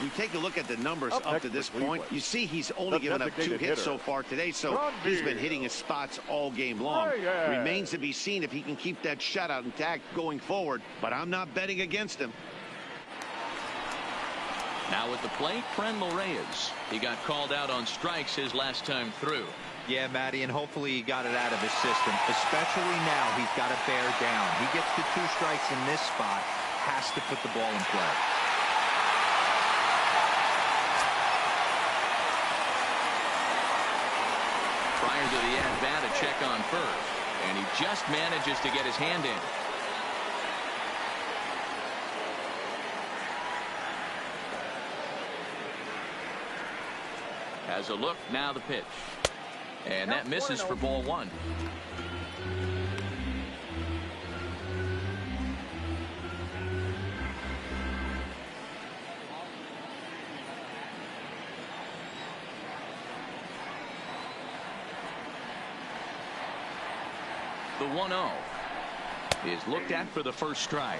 You take a look at the numbers up to this point, you see he's only given up 2 hits so far today, so he's been hitting his spots all game long. Remains to be seen if he can keep that shutout intact going forward, but I'm not betting against him. Now at the plate, Franmil Reyes. He got called out on strikes his last time through. Yeah, Matty, and hopefully he got it out of his system, especially now he's got to bear down. He gets the 2 strikes in this spot, has to put the ball in play. Prior to the at-bat, a check on first, and he just manages to get his hand in. Has a look, now the pitch. And that misses for ball 1. The 1-0 is looked at for the first strike.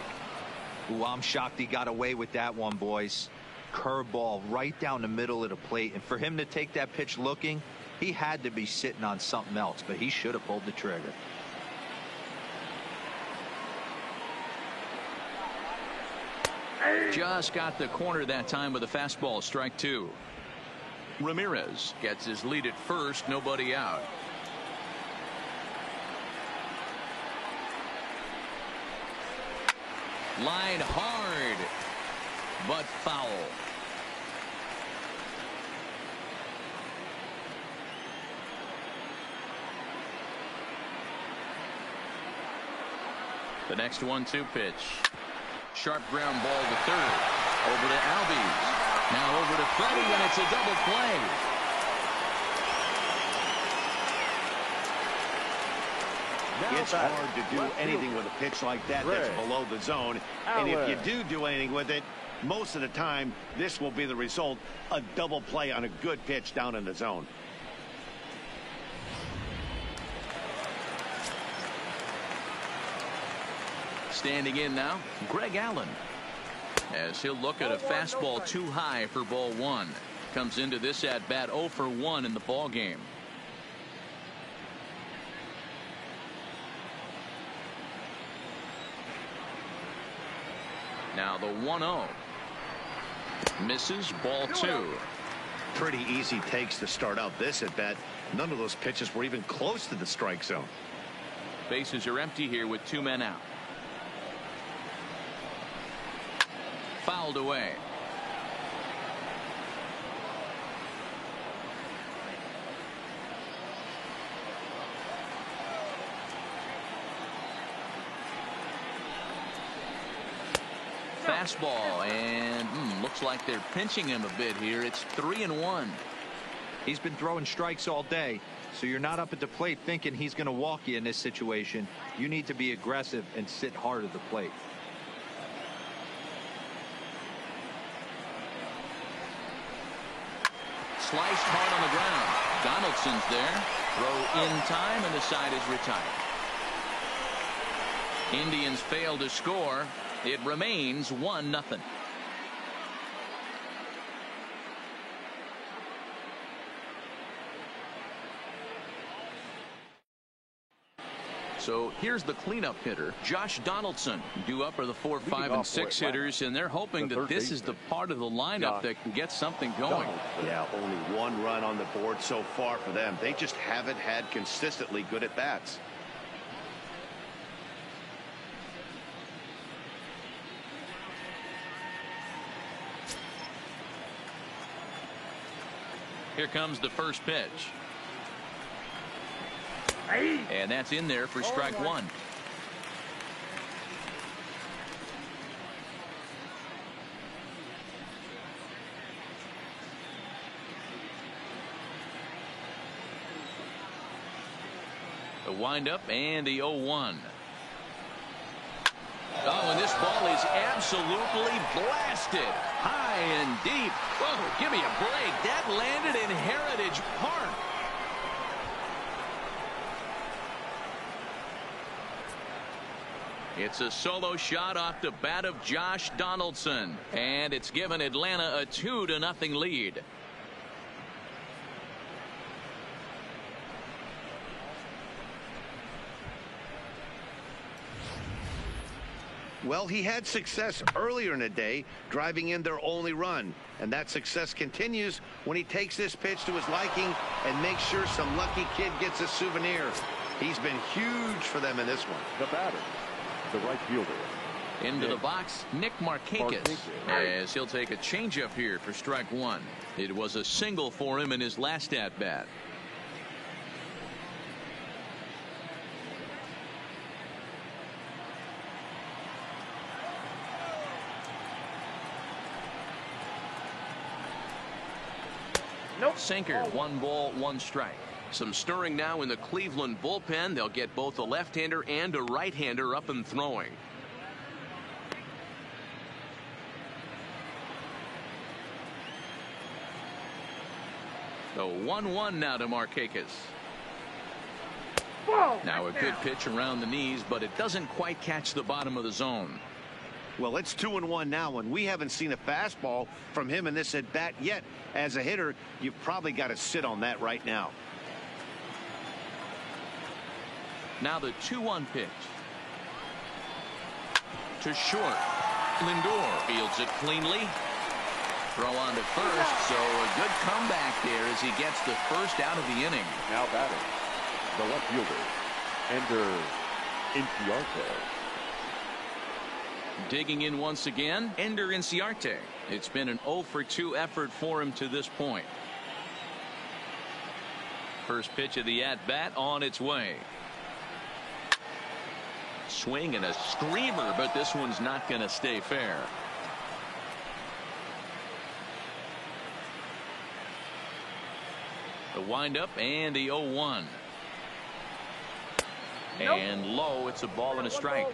Ooh, I'm shocked he got away with that one, boys. Curveball right down the middle of the plate, and for him to take that pitch looking, he had to be sitting on something else, but he should have pulled the trigger. Just got the corner that time with a fastball, strike 2. Ramirez gets his lead at first, nobody out. Line hard, but foul. The next 1-2 pitch. Sharp ground ball to third. Over to Albies. Now over to Freddie, and it's a double play. It's hard to do anything with a pitch like that that's below the zone. And if you do anything with it, most of the time, this will be the result, a double play on a good pitch down in the zone. Standing in now, Greg Allen. As he'll look at a fastball too high for ball 1. Comes into this at-bat 0 for 1 in the ball game. Now the 1-0. Misses, ball 2. Pretty easy takes to start out this at bat. None of those pitches were even close to the strike zone. Bases are empty here with 2 men out. Fouled away. Fastball, and looks like they're pinching him a bit here. It's 3-1. He's been throwing strikes all day, so you're not up at the plate thinking he's going to walk you in this situation. You need to be aggressive and sit hard at the plate. Sliced hard on the ground. Donaldson's there. Throw in time, and the side is retired. Indians fail to score. It remains 1-0. So here's the cleanup hitter, Josh Donaldson. Due up are the 4, 5, and 6 hitters, and they're hoping that this is the part of the lineup that can get something going. Yeah, only 1 run on the board so far for them. They just haven't had consistently good at bats. Here comes the first pitch. And that's in there for strike 1. The windup and the 0-1. Oh, and this ball is absolutely blasted. High and deep. Whoa, give me a break. That landed in Heritage Park. It's a solo shot off the bat of Josh Donaldson, and it's given Atlanta a 2-0 lead. Well, he had success earlier in the day, driving in their only run. And that success continues when he takes this pitch to his liking and makes sure some lucky kid gets a souvenir. He's been huge for them in this one. The batter, the right fielder. Into the box, Nick Markakis, as he'll take a changeup here for strike 1. It was a single for him in his last at-bat. Sinker, 1 ball, 1 strike. Some stirring now in the Cleveland bullpen. They'll get both a left-hander and a right-hander up and throwing. The 1-1 now to Markakis. Now a good pitch around the knees, but it doesn't quite catch the bottom of the zone. Well, it's 2-1 now, and we haven't seen a fastball from him in this at bat yet. As a hitter, you've probably got to sit on that right now. Now the 2-1 pitch. To short. Lindor fields it cleanly. Throw on to first, so a good comeback there as he gets the first out of the inning. Now batting, the left fielder, Ender Inciarte. Digging in once again, Ender Inciarte. It's been an 0-for-2 effort for him to this point. First pitch of the at-bat on its way. Swing and a screamer, but this one's not going to stay fair. The windup and the 0-1. And low, it's a ball and a strike.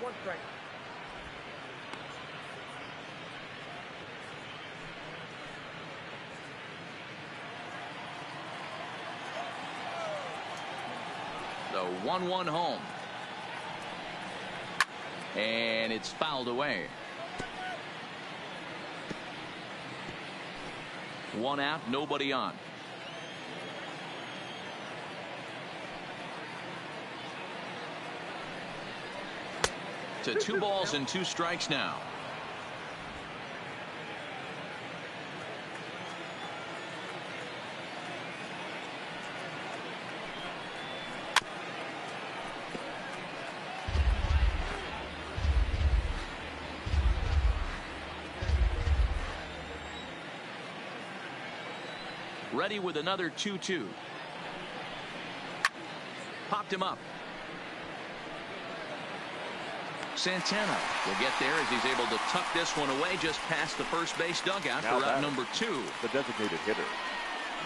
The 1-1 home. And it's fouled away. 1 out, nobody on. To 2 balls and 2 strikes now. Ready with another 2-2. Popped him up. Santana will get there as he's able to tuck this one away just past the first base dugout for out number 2. The designated hitter,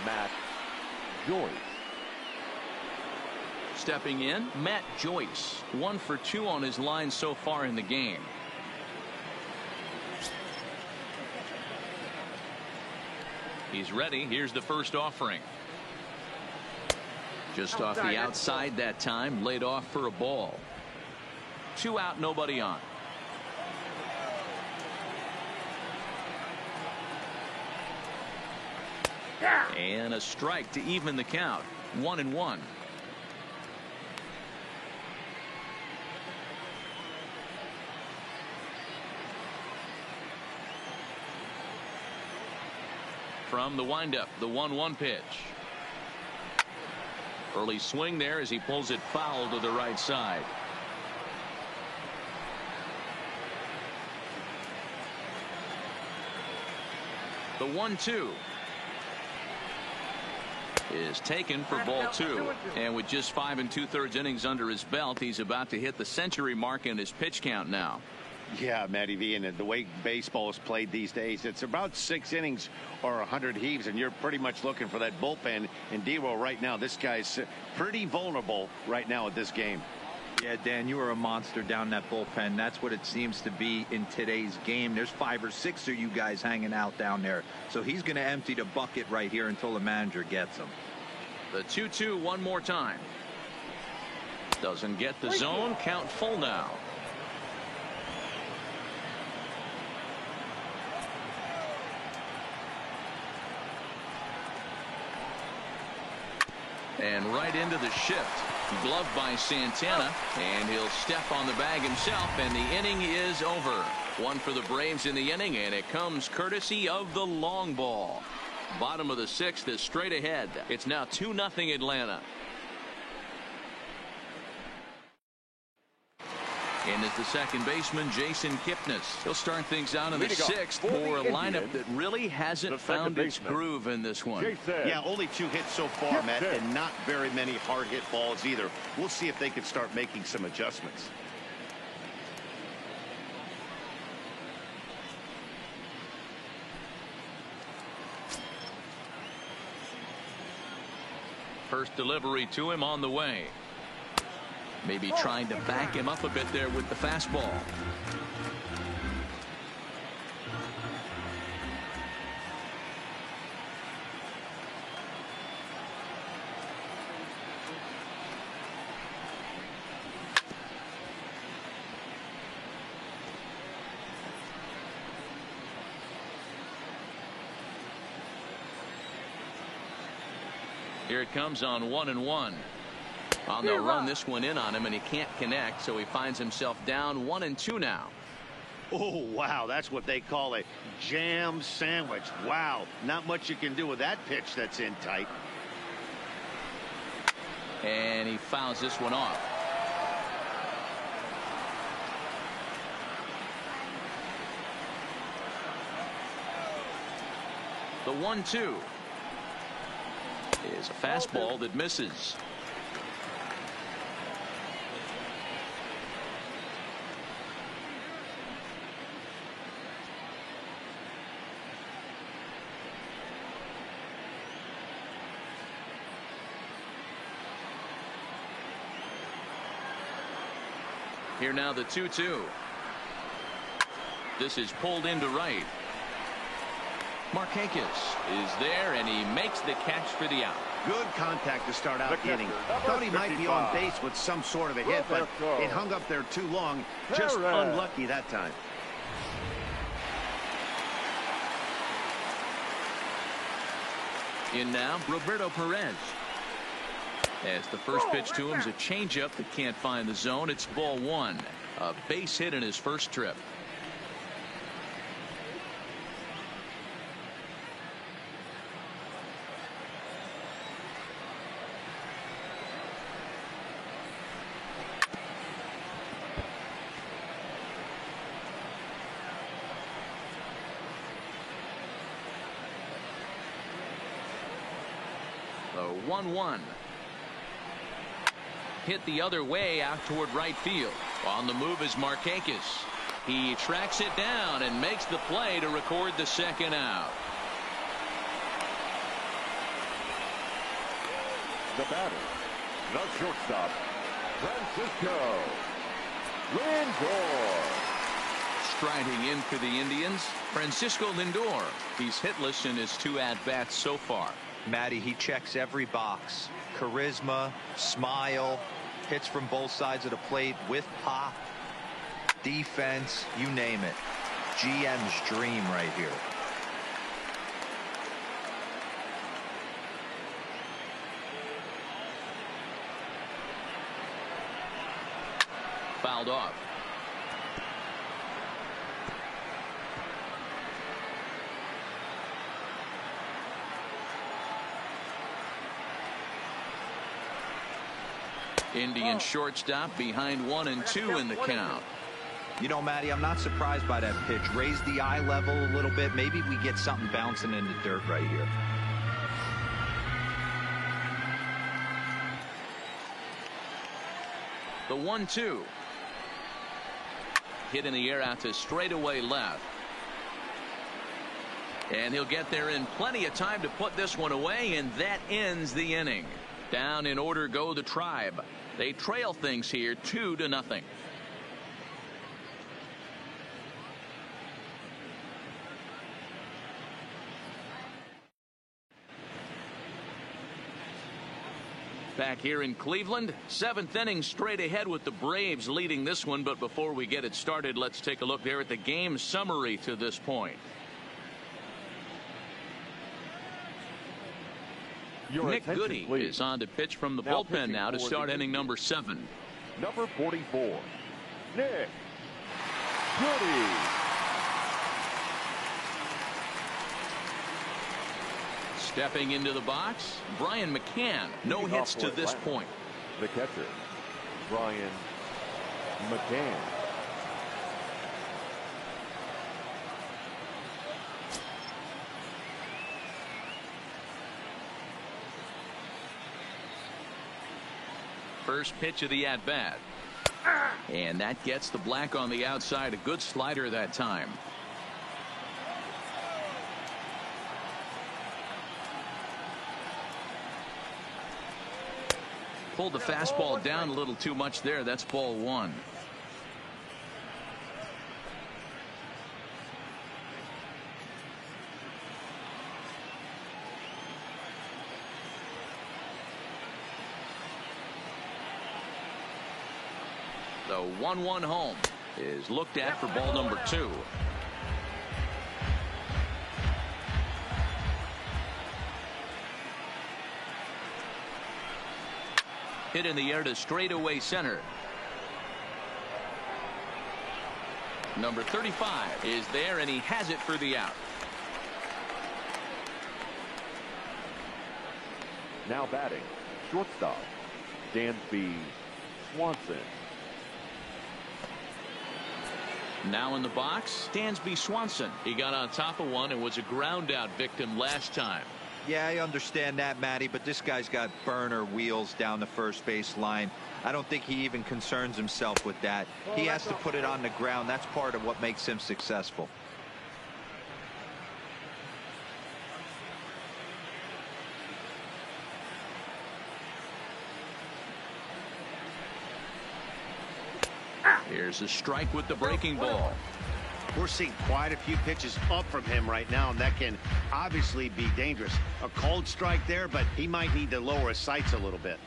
Matt Joyce. Stepping in, Matt Joyce. 1 for 2 on his line so far in the game. He's ready. Here's the first offering. Just off the outside that time, laid off for a ball. 2 out, nobody on. And a strike to even the count. 1-1. From the windup, the 1-1 pitch. Early swing there as he pulls it foul to the right side. The 1-2 is taken for ball 2. And with just 5 2/3 innings under his belt, he's about to hit the century mark in his pitch count now. Yeah, Matty V, and the way baseball is played these days, it's about 6 innings or 100 heaves, and you're pretty much looking for that bullpen. And D-Roll right now, this guy's pretty vulnerable right now at this game. Yeah, Dan, you are a monster down that bullpen. That's what it seems to be in today's game. There's 5 or 6 of you guys hanging out down there. So he's going to empty the bucket right here until the manager gets him. The 2-2 one more time. Doesn't get the zone. Count full now. And right into the shift. Gloved by Santana, and he'll step on the bag himself, and the inning is over. 1 for the Braves in the inning, and it comes courtesy of the long ball. Bottom of the 6th is straight ahead. It's now 2-0 Atlanta. And as the second baseman, Jason Kipnis. He'll start things out in the 6th for a lineup that really hasn't found its groove in this one. Yeah, only 2 hits so far, Matt, and not very many hard hit balls either. We'll see if they can start making some adjustments. First delivery to him on the way. Maybe trying to back him up a bit there with the fastball. Here it comes on 1-1. Well, they'll run this one in on him, and he can't connect, so he finds himself down 1-2 now. Oh, wow, that's what they call a jam sandwich. Wow, not much you can do with that pitch that's in tight. And he fouls this one off. The 1-2 is a fastball that misses. Here now the 2-2. This is pulled into right. Markakis is there, and he makes the catch for the out. Good contact to start out the inning. Thought he might be on base with some sort of a hit, but it hung up there too long. Just unlucky that time. In now, Roberto Perez. As the first pitch to him is a changeup that can't find the zone. It's ball 1. A base hit in his first trip. The 1-1. Hit the other way out toward right field. On the move is Markakis. He tracks it down and makes the play to record the second out. The batter, the shortstop, Francisco Lindor. Striding in for the Indians, Francisco Lindor. He's hitless in his 2 at-bats so far. Matty, he checks every box. Charisma, smile, hits from both sides of the plate with pop, defense, you name it. GM's dream right here. Fouled off. Indian shortstop behind 1 and 2 in the count. You know, Matty, I'm not surprised by that pitch. Raise the eye level a little bit. Maybe we get something bouncing in the dirt right here. The 1-2. Hit in the air out to straightaway left. And he'll get there in plenty of time to put this one away, and that ends the inning. Down in order go the Tribe. They trail things here 2-0. Back here in Cleveland, 7th inning straight ahead with the Braves leading this one. But before we get it started, let's take a look there at the game summary to this point. Nick Goody is on to pitch from the bullpen now to start inning number 7. Number 44, Nick Goody. Stepping into the box, Brian McCann. No hits to this point. The catcher, Brian McCann. First pitch of the at-bat. And that gets the black on the outside. A good slider that time. Pulled the fastball down a little too much there. That's ball 1. The 1-1 home is looked at for ball number 2. Hit in the air to straightaway center. Number 35 is there, and he has it for the out. Now batting, shortstop, Dansby Swanson. Now in the box, Dansby Swanson. He got on top of one and was a ground out victim last time. Yeah, I understand that, Matty, but this guy's got burner wheels down the first base line. I don't think he even concerns himself with that. He has to put it on the ground. That's part of what makes him successful. Here's a strike with the breaking ball. We're seeing quite a few pitches up from him right now, and that can obviously be dangerous. A cold strike there, but he might need to lower his sights a little bit.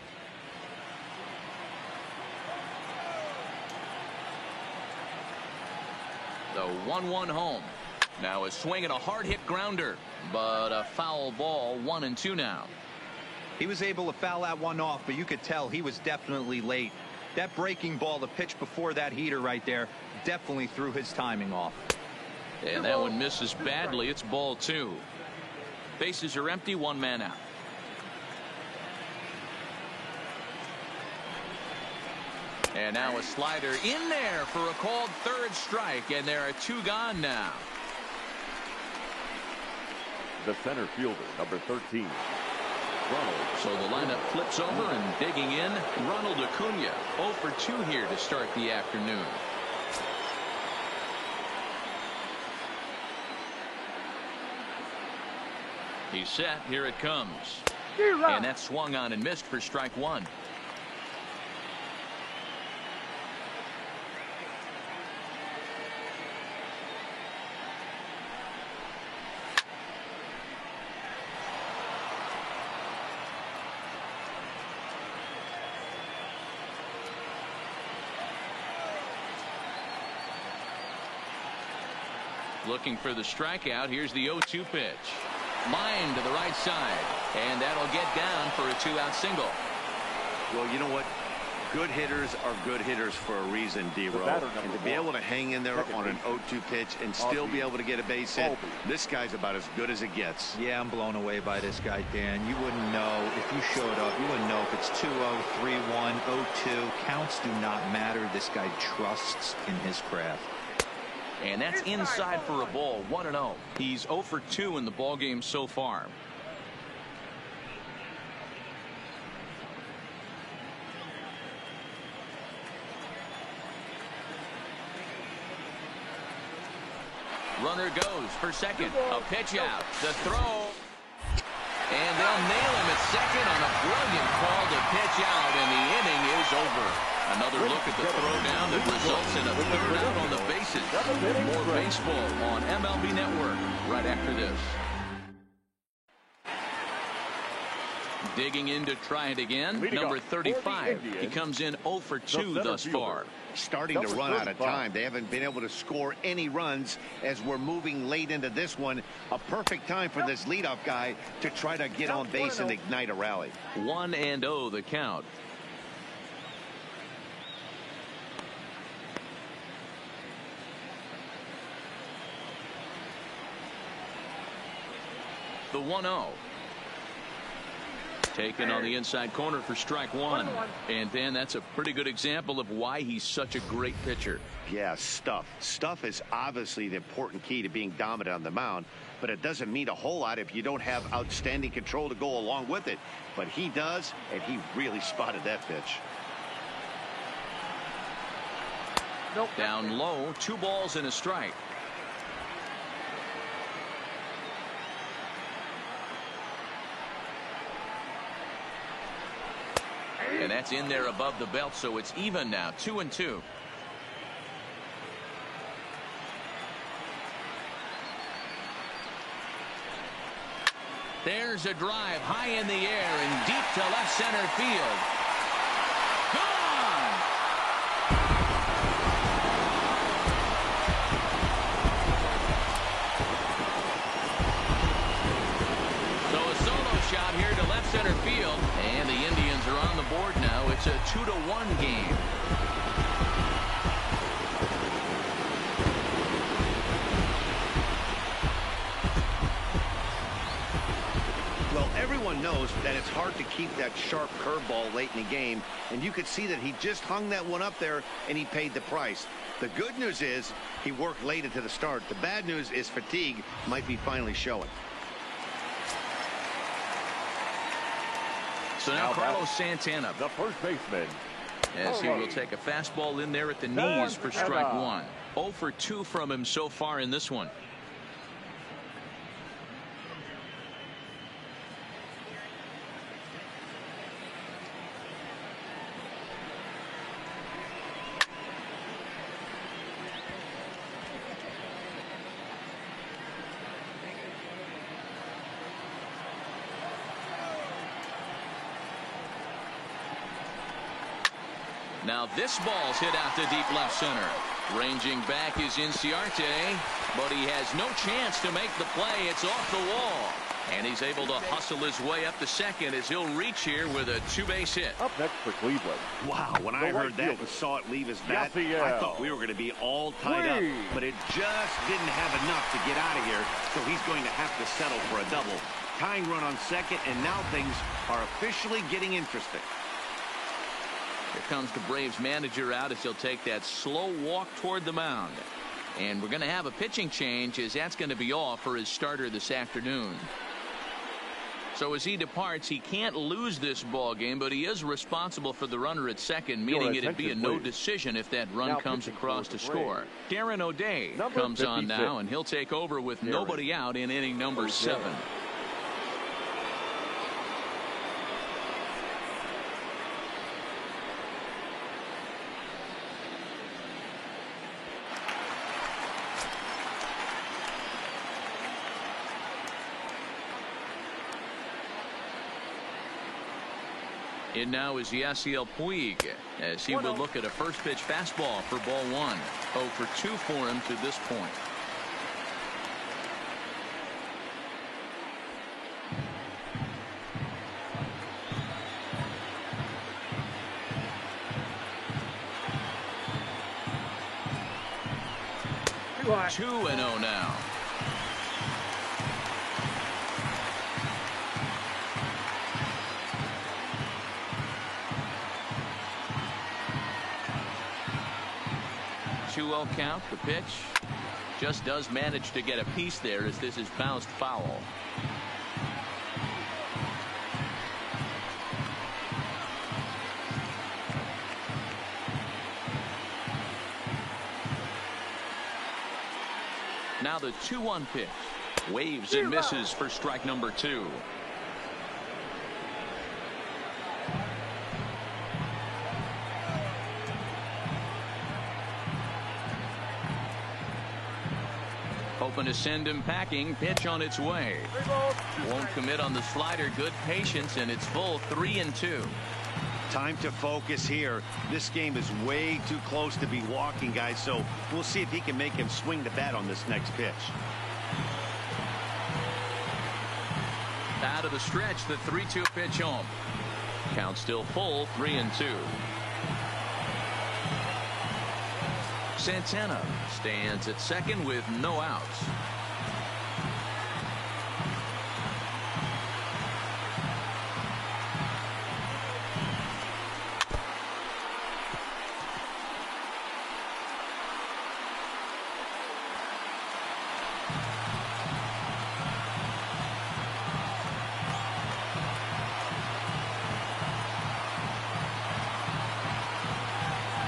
The 1-1 home. Now a swing and a hard hit grounder, but a foul ball. 1-2 now. He was able to foul that one off, but you could tell he was definitely late. That breaking ball, the pitch before that heater right there, definitely threw his timing off. And that one misses badly. It's ball 2. Bases are empty, 1 man out. And now a slider in there for a called third strike, and there are 2 gone now. The center fielder, number 13, Ronald. So the lineup flips over, and digging in, Ronald Acuna. 0 for 2 here to start the afternoon. He's set. Here it comes. And that's swung on and missed for strike one. Looking for the strikeout. Here's the 0-2 pitch. Line to the right side, and that'll get down for a 2-out single. Well, you know what? Good hitters are good hitters for a reason, D-Row. And to be able to hang in there on an 0-2 pitch and still be able to get a base hit, this guy's about as good as it gets. Yeah, I'm blown away by this guy, Dan. You wouldn't know if you showed up. You wouldn't know if it's 2-0, 3-1, 0-2. Counts do not matter. This guy trusts in his craft. And that's inside for a ball. 1-0. He's 0 for 2 in the ballgame so far. Runner goes for second. A pitch out. The throw. And they'll nail him at second on a brilliant call to pitch out, and the inning is over. Another look at the throwdown that results in a third out on the bases. More baseball on MLB Network right after this. Digging in to try it again. Number 35. He comes in 0 for 2 thus far. Starting to run out of time. They haven't been able to score any runs as we're moving late into this one. A perfect time for this leadoff guy to try to get on base and ignite a rally. 1-0 the count. The 1-0. Taken on the inside corner for strike one. And Dan, that's a pretty good example of why he's such a great pitcher. Yeah, stuff. Stuff is obviously the important key to being dominant on the mound, but it doesn't mean a whole lot if you don't have outstanding control to go along with it. But he does, and he really spotted that pitch. Down low, 2 balls and a strike. And that's in there above the belt, so it's even now, 2-2. There's a drive high in the air and deep to left center field. Gone! So a solo shot here to left center field, and the Indians are on the board now. It's a 2-1 game. Well, everyone knows that it's hard to keep that sharp curveball late in the game, and you could see that he just hung that one up there and he paid the price. The good news is he worked late into the start. The bad news is fatigue might be finally showing. So now Carlos Santana, the first baseman, as he will take a fastball in there at the knees for strike one. 0 for 2 from him so far in this one. Now this ball's hit out to deep left center. Ranging back is Inciarte, but he has no chance to make the play. It's off the wall. And he's able to hustle his way up to second as he'll reach here with a 2-base hit. Up next for Cleveland. Wow, when I heard that and saw it leave his bat, I thought we were going to be all tied up. But it just didn't have enough to get out of here, so he's going to have to settle for a double. Tying run on second, and now things are officially getting interesting. Here comes the Braves manager out as he'll take that slow walk toward the mound. And we're going to have a pitching change as that's going to be all for his starter this afternoon. So as he departs, he can't lose this ball game, but he is responsible for the runner at second, meaning it'd be a no decision if that run comes across to score. Darren O'Day comes on now, and he'll take over with nobody out in inning number 7. In now is Yasiel Puig as he will look at a first pitch fastball for ball 1. 0 for 2 for him to this point. Two 2-0 now. Count. The pitch just does manage to get a piece there as this is bounced foul. Now the 2-1 pitch. Waves and misses for strike number 2. Hoping to send him packing. Pitch on its way. Won't commit on the slider. Good patience, and it's full 3-2. Time to focus here. This game is way too close to be walking, guys, so we'll see if he can make him swing the bat on this next pitch. Out of the stretch, the 3-2 pitch home. Count still full, 3-2. Santana stands at second with no outs.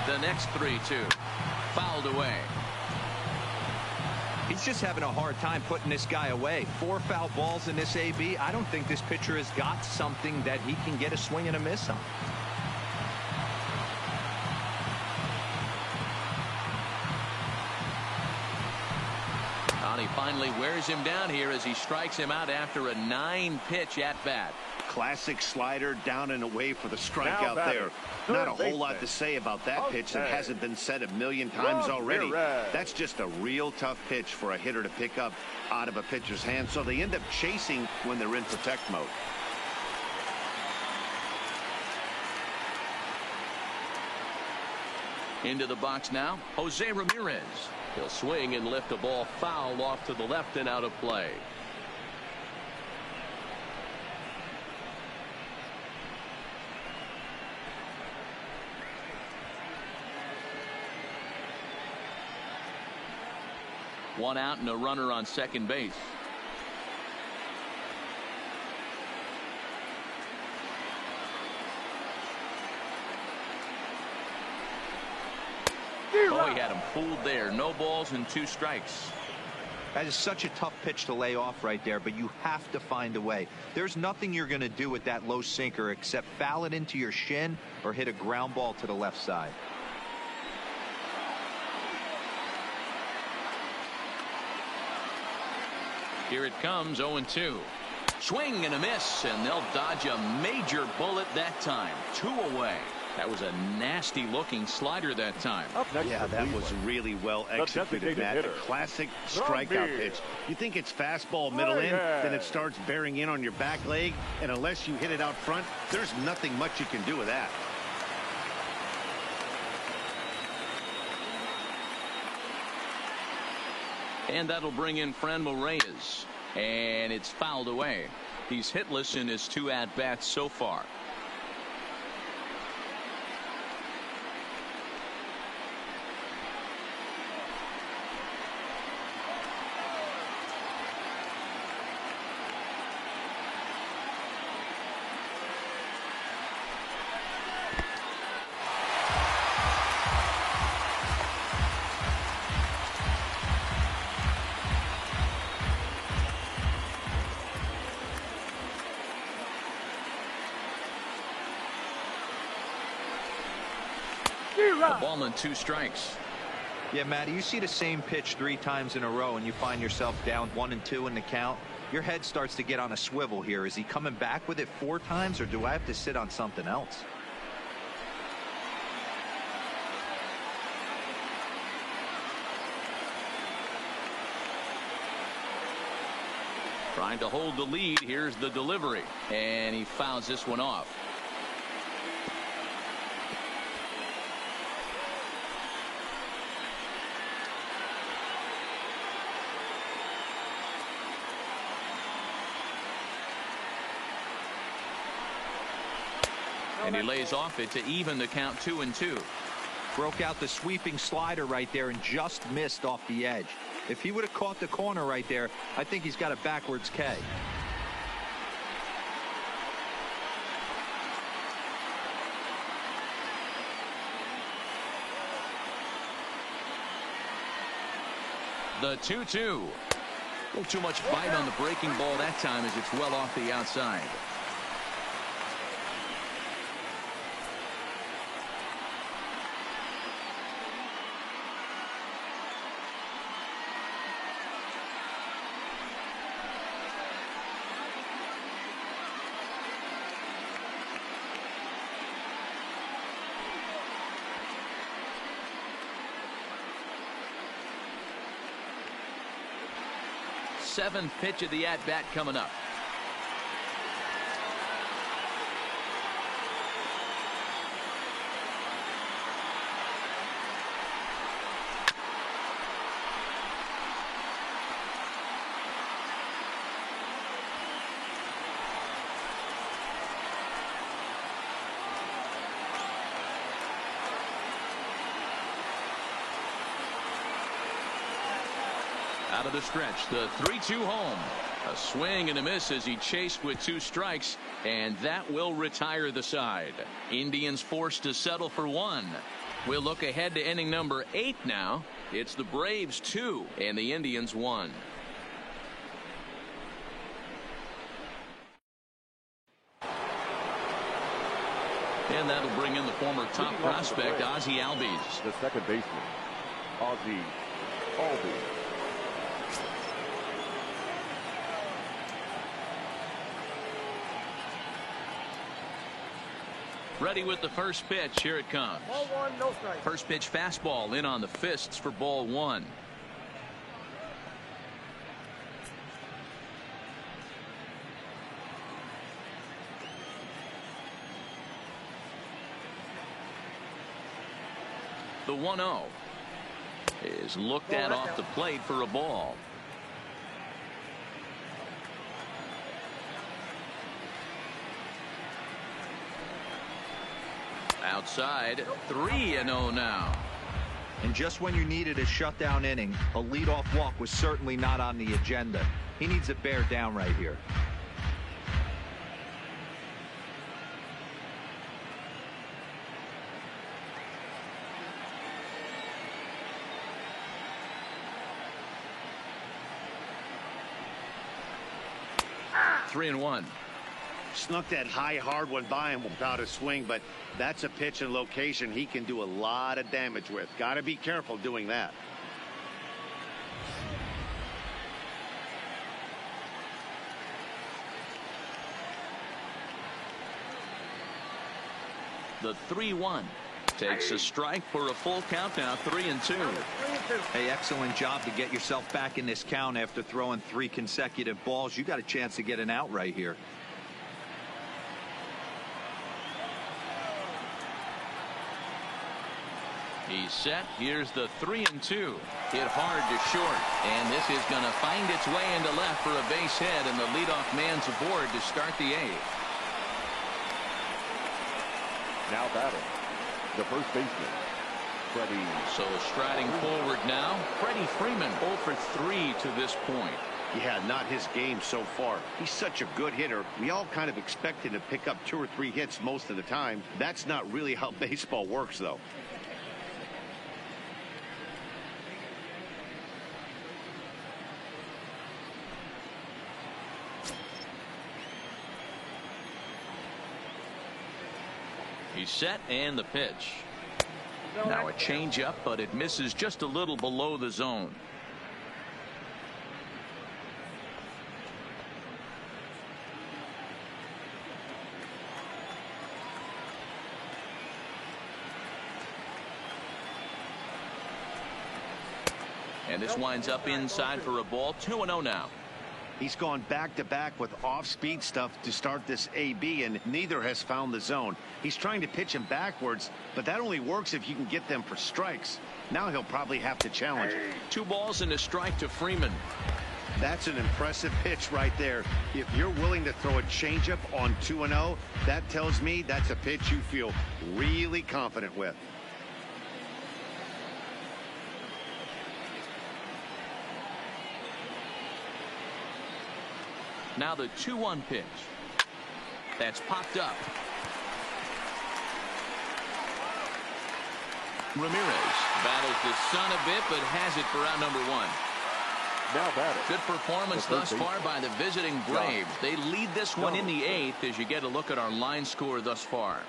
The next 3-2. Fouled away. He's just having a hard time putting this guy away. 4 foul balls in this AB. I don't think this pitcher has got something that he can get a swing and a miss on. He finally wears him down here as he strikes him out after a 9-pitch at bat. Classic slider down and away for the strikeout there. Not a whole lot to say about that pitch that hasn't been said a million times already. That's just a real tough pitch for a hitter to pick up out of a pitcher's hand, so they end up chasing when they're in protect mode. Into the box now, Jose Ramirez. He'll swing and lift a ball foul off to the left and out of play. One out and a runner on second base. Oh, he had him fooled there. No balls and 2 strikes. That is such a tough pitch to lay off right there, but you have to find a way. There's nothing you're going to do with that low sinker except foul it into your shin or hit a ground ball to the left side. Here it comes, 0-2. Swing and a miss, and they'll dodge a major bullet that time. 2 away. That was a nasty looking slider that time. Yeah, that was really well executed, Matt. A classic strikeout pitch. You think it's fastball middle in, then it starts bearing in on your back leg, and unless you hit it out front, there's nothing much you can do with that. And that'll bring in Franmil Reyes. And it's fouled away. He's hitless in his 2 at-bats so far. A ball and 2 strikes. Yeah, Matty, you see the same pitch 3 times in a row and you find yourself down 1-2 in the count. Your head starts to get on a swivel here. Is he coming back with it 4 times, or do I have to sit on something else? Trying to hold the lead. Here's the delivery, and he fouls this one off. And he lays off it to even the count 2-2. Broke out the sweeping slider right there and just missed off the edge. If he would have caught the corner right there, I think he's got a backwards K. The 2-2. A little too much bite on the breaking ball that time as it's well off the outside. Seventh pitch of the at-bat coming up. Out of the stretch, the 3-2 home. A swing and a miss as he chased with 2 strikes, and that will retire the side. Indians forced to settle for 1. We'll look ahead to inning number 8 now. It's the Braves 2 and the Indians 1. And that'll bring in the former top prospect, Ozzie Albies. The second baseman, Ozzie Albies. Ready with the first pitch. Here it comes. Ball 1, no strike. First pitch fastball in on the fists for ball 1. The 1-0 is looked at off the plate for a ball. Outside, 3-0 now. And just when you needed a shutdown inning, a leadoff walk was certainly not on the agenda. He needs to bear down right here. Three and one. Snuck that high hard one by him without a swing, but that's a pitch and location he can do a lot of damage with. Got to be careful doing that. The 3-1 takes a strike for a full count now. 3-2. Hey, excellent job to get yourself back in this count after throwing 3 consecutive balls. You got a chance to get an out right here. He's set. Here's the 3-2. Hit hard to short, and this is going to find its way into left for a base hit, and the leadoff man's aboard to start the 8th. Now batting, the first baseman, Freddie. So striding forward now, Freddie Freeman 0 for 3 to this point. Yeah, not his game so far. He's such a good hitter. We all kind of expect him to pick up 2 or 3 hits most of the time. That's not really how baseball works, though. He's set, and the pitch. Now a changeup, but it misses just a little below the zone. And this winds up inside for a ball. 2-0 now. He's gone back-to-back with off-speed stuff to start this AB, and neither has found the zone. He's trying to pitch him backwards, but that only works if you can get them for strikes. Now he'll probably have to challenge. 2 balls and a strike to Freeman. That's an impressive pitch right there. If you're willing to throw a changeup on 2-0, that tells me that's a pitch you feel really confident with. Now the 2-1 pitch. That's popped up. Ramirez battles the sun a bit, but has it for out number 1. Now batting. Good performance thus far by the visiting Braves. They lead this one in the 8th as you get a look at our line score thus far.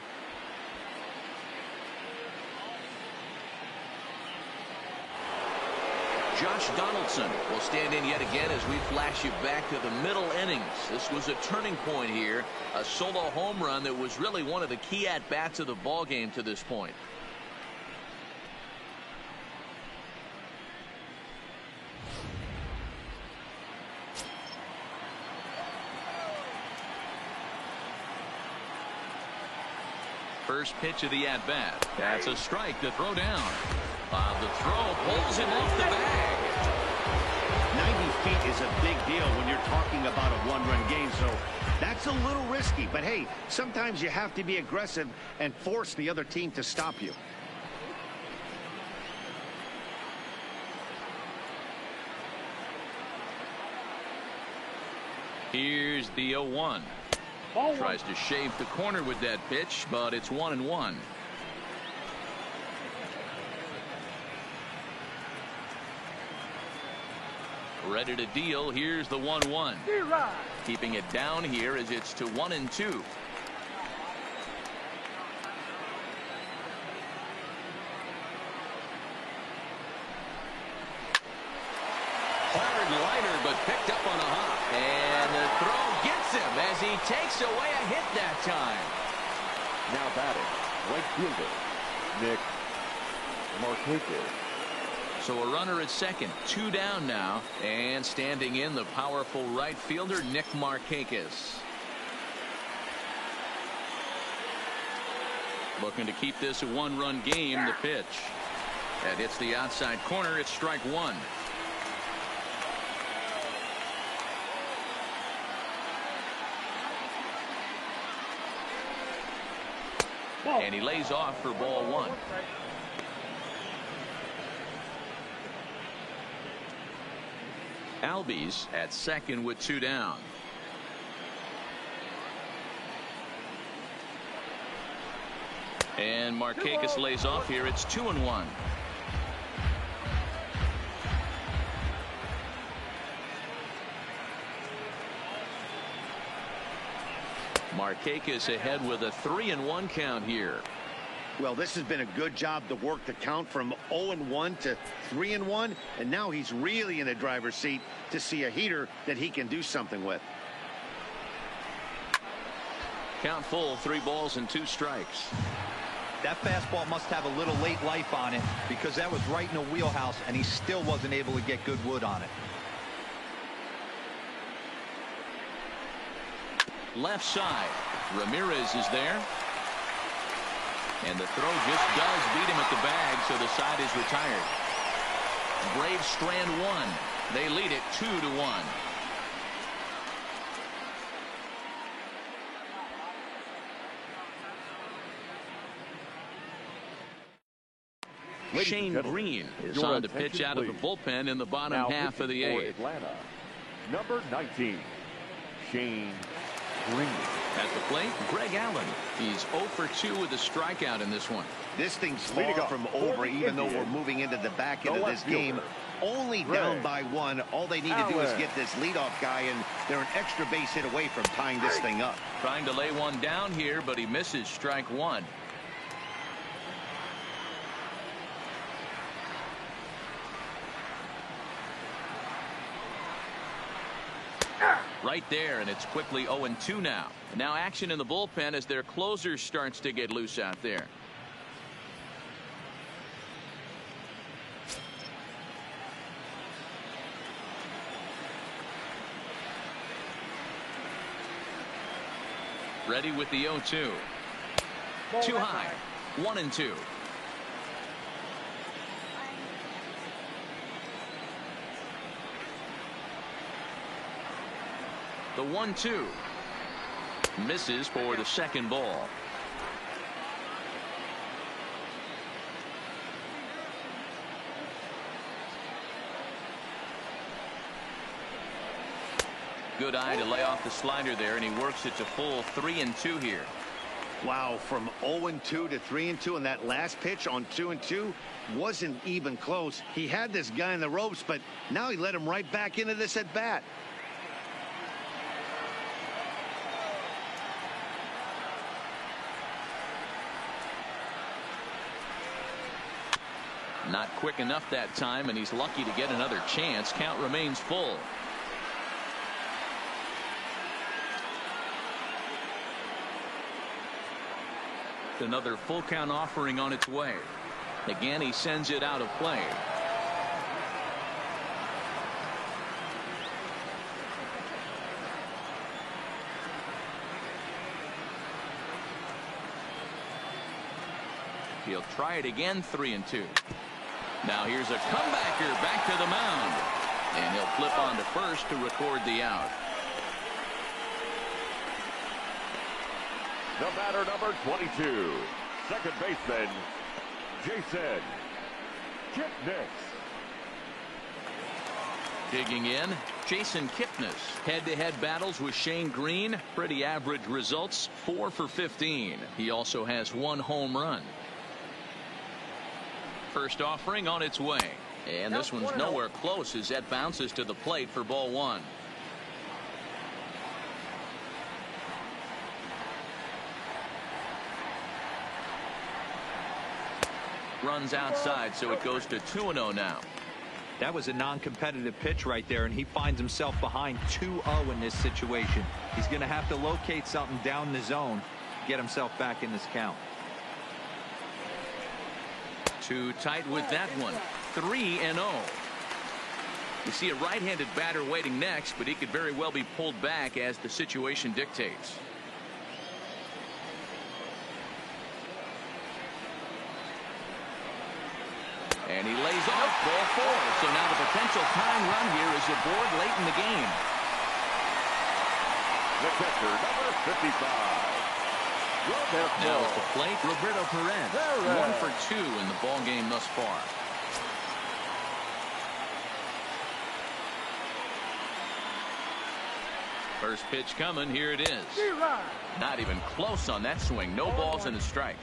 Josh Donaldson will stand in yet again as we flash you back to the middle innings. This was a turning point here. A solo home run that was really one of the key at-bats of the ball game to this point. First pitch of the at-bat. That's a strike to throw down. The throw pulls him off the bag. 90 feet is a big deal when you're talking about a one-run game, so that's a little risky. But hey, sometimes you have to be aggressive and force the other team to stop you. Here's the 0-1. Tries to shave the corner with that pitch, but it's 1-1. Ready to deal. Here's the 1-1. Keeping it down here as it's to 1-2. Hard liner, but picked up on a hop. And the throw gets him as he takes away a hit that time. Now batting, right fielder, Nick Markakis. So a runner at second, 2 down now, and standing in the powerful right fielder Nick Markakis. Looking to keep this a 1-run game. The pitch that hits the outside corner. It's strike 1. And he lays off for ball 1. Albies at second with 2 down. And Markakis lays off here. It's 2-1. Markakis ahead with a 3-1 count here. Well, this has been a good job to work the count from 0-1 to 3-1, and now he's really in the driver's seat to see a heater that he can do something with. Count full, 3 balls and 2 strikes. That fastball must have a little late life on it because that was right in the wheelhouse, and he still wasn't able to get good wood on it. Left side. Ramirez is there. And the throw just does beat him at the bag, so the side is retired. Braves strand 1. They lead it 2-1. Shane Green is on to pitch out of the bullpen in the bottom half of the 8th. Atlanta, number 19, Shane Green. At the plate, Greg Allen. He's 0 for 2 with a strikeout in this one. This thing's far from over, even though we're moving into the back end of this game. Only down by 1. All they need to do is get this leadoff guy, and they're an extra base hit away from tying this thing up. Trying to lay one down here, but he misses strike 1. Right there, and it's quickly 0-2 now. Now action in the bullpen as their closer starts to get loose out there. Ready with the 0-2. Too high. 1-2. The 1-2 misses for the second ball. Good eye to lay off the slider there, and he works it to full 3-2 here. Wow, from 0-2 to 3-2, and that last pitch on 2-2 wasn't even close. He had this guy in the ropes, but now he let him right back into this at bat. Not quick enough that time, and he's lucky to get another chance. Count remains full. Another full count offering on its way. Again, he sends it out of play. He'll try it again, 3-2. Now here's a comebacker back to the mound. And he'll flip on to first to record the out. The batter, number 22, second baseman, Jason Kipnis. Digging in, Jason Kipnis. Head-to-head battles with Shane Green. Pretty average results, 4 for 15. He also has 1 home run. First offering on its way. And this one's nowhere close as that bounces to the plate for ball 1. Runs outside, so it goes to 2-0 now. That was a non-competitive pitch right there, and he finds himself behind 2-0 in this situation. He's going to have to locate something down the zone to get himself back in this count. Too tight with that one. 3-0. You see a right-handed batter waiting next, but he could very well be pulled back as the situation dictates. And he lays off ball 4. So now the potential tying run here is aboard late in the game. The catcher, number 55. Now at the plate, Roberto Perez. 1 for 2 in the ball game thus far. First pitch coming. Here it is. Not even close on that swing. No balls and a strike.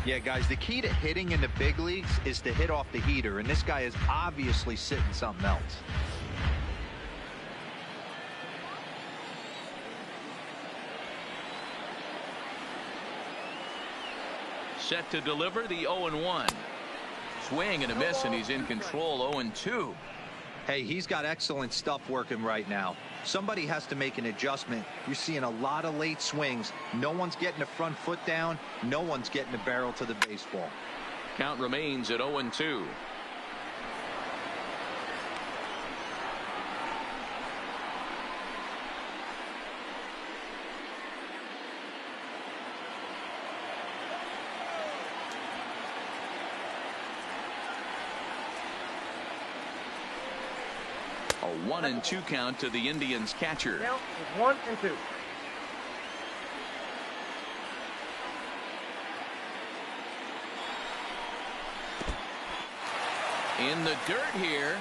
Yeah, guys, the key to hitting in the big leagues is to hit off the heater, and this guy is obviously sitting something else. Set to deliver the 0-1. Swing and a miss, and he's in control. 0-2. Hey, he's got excellent stuff working right now. Somebody has to make an adjustment. You're seeing a lot of late swings. No one's getting the front foot down. No one's getting the barrel to the baseball. Count remains at 0-2. A 1-2 count to the Indians catcher. Count is 1-2. In the dirt here.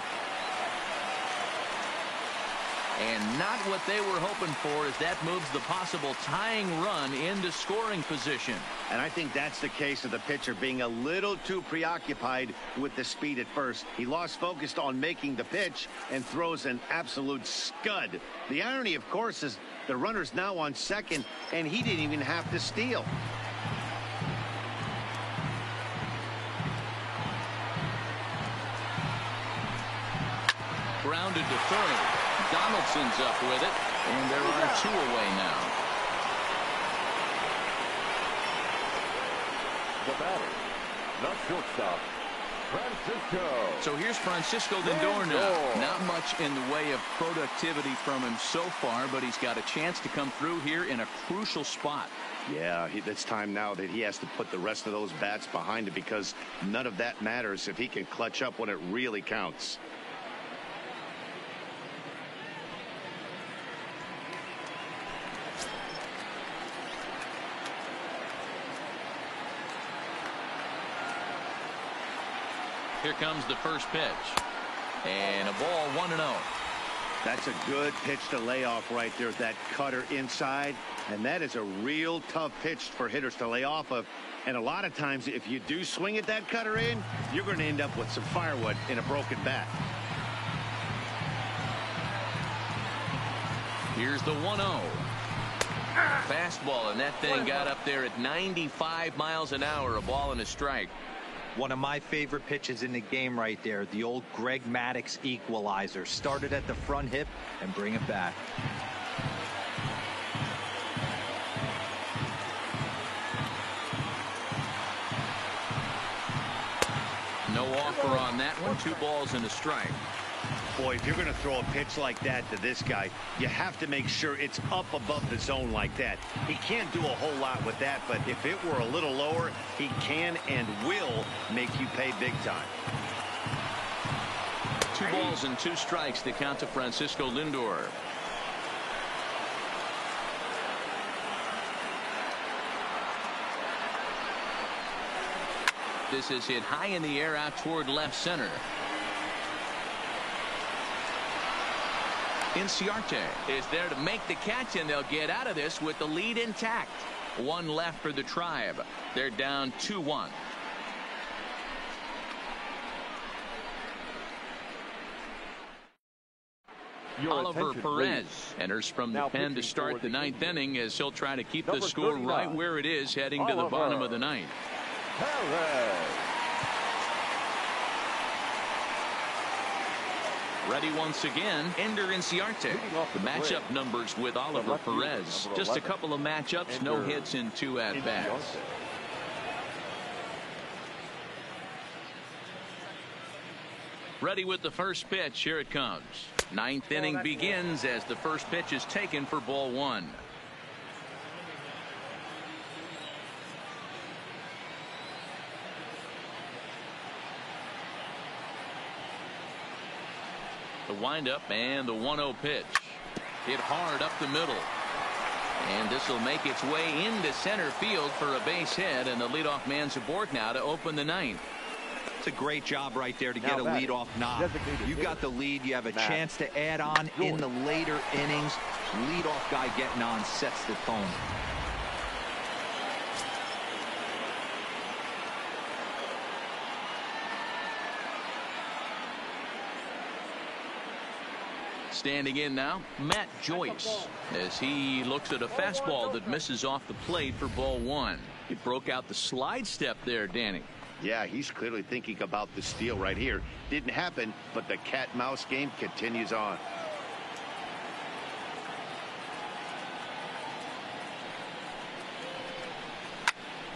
And not what they were hoping for as that moves the possible tying run into scoring position. And I think that's the case of the pitcher being a little too preoccupied with the speed at first. He lost focus on making the pitch and throws an absolute scud. The irony, of course, is the runner's now on second, and he didn't even have to steal. Grounded to third. Donaldson's up with it, and there are 2 away now. The batter, the shortstop, Francisco. So here's Francisco Lindor now. Not much in the way of productivity from him so far, but he's got a chance to come through here in a crucial spot. Yeah, it's time now that he has to put the rest of those bats behind him, because none of that matters if he can clutch up when it really counts. Here comes the first pitch. And a ball 1-0. That's a good pitch to lay off right there, that cutter inside. And that is a real tough pitch for hitters to lay off of. And a lot of times, if you do swing at that cutter in, you're going to end up with some firewood in a broken bat. Here's the 1-0. Fastball, and that thing got up there at 95 miles an hour, a ball and a strike. One of my favorite pitches in the game right there, the old Greg Maddux equalizer. Started at the front hip and bring it back. No offer on that one. 2 balls and a strike. Boy, if you're going to throw a pitch like that to this guy, you have to make sure it's up above the zone like that. He can't do a whole lot with that, but if it were a little lower, he can and will make you pay big time. 2 balls and 2 strikes to count to Francisco Lindor. This is hit high in the air out toward left center. Inciarte is there to make the catch, and they'll get out of this with the lead intact. 1 left for the Tribe. They're down 2-1. Oliver Perez enters from the pen to start the 9th inning, as he'll try to keep the score right where it is heading to the bottom of the 9th. Ready once again, Ender Inciarte. The matchup numbers with Oliver Perez. Just a couple of matchups, no hits in 2 at-bats. Ready with the first pitch. Here it comes. 9th inning begins as the first pitch is taken for ball 1. The windup and the 1-0 pitch. Hit hard up the middle. And this will make its way into center field for a base hit, and the leadoff man's aboard now to open the 9th. It's a great job right there to get a leadoff knock. You got the lead. You have a chance to add on in the later innings. Leadoff guy getting on sets the tone. Standing in now, Matt Joyce, as he looks at a fastball that misses off the plate for ball 1. He broke out the slide step there, Danny. Yeah, he's clearly thinking about the steal right here. Didn't happen, but the cat-mouse game continues on.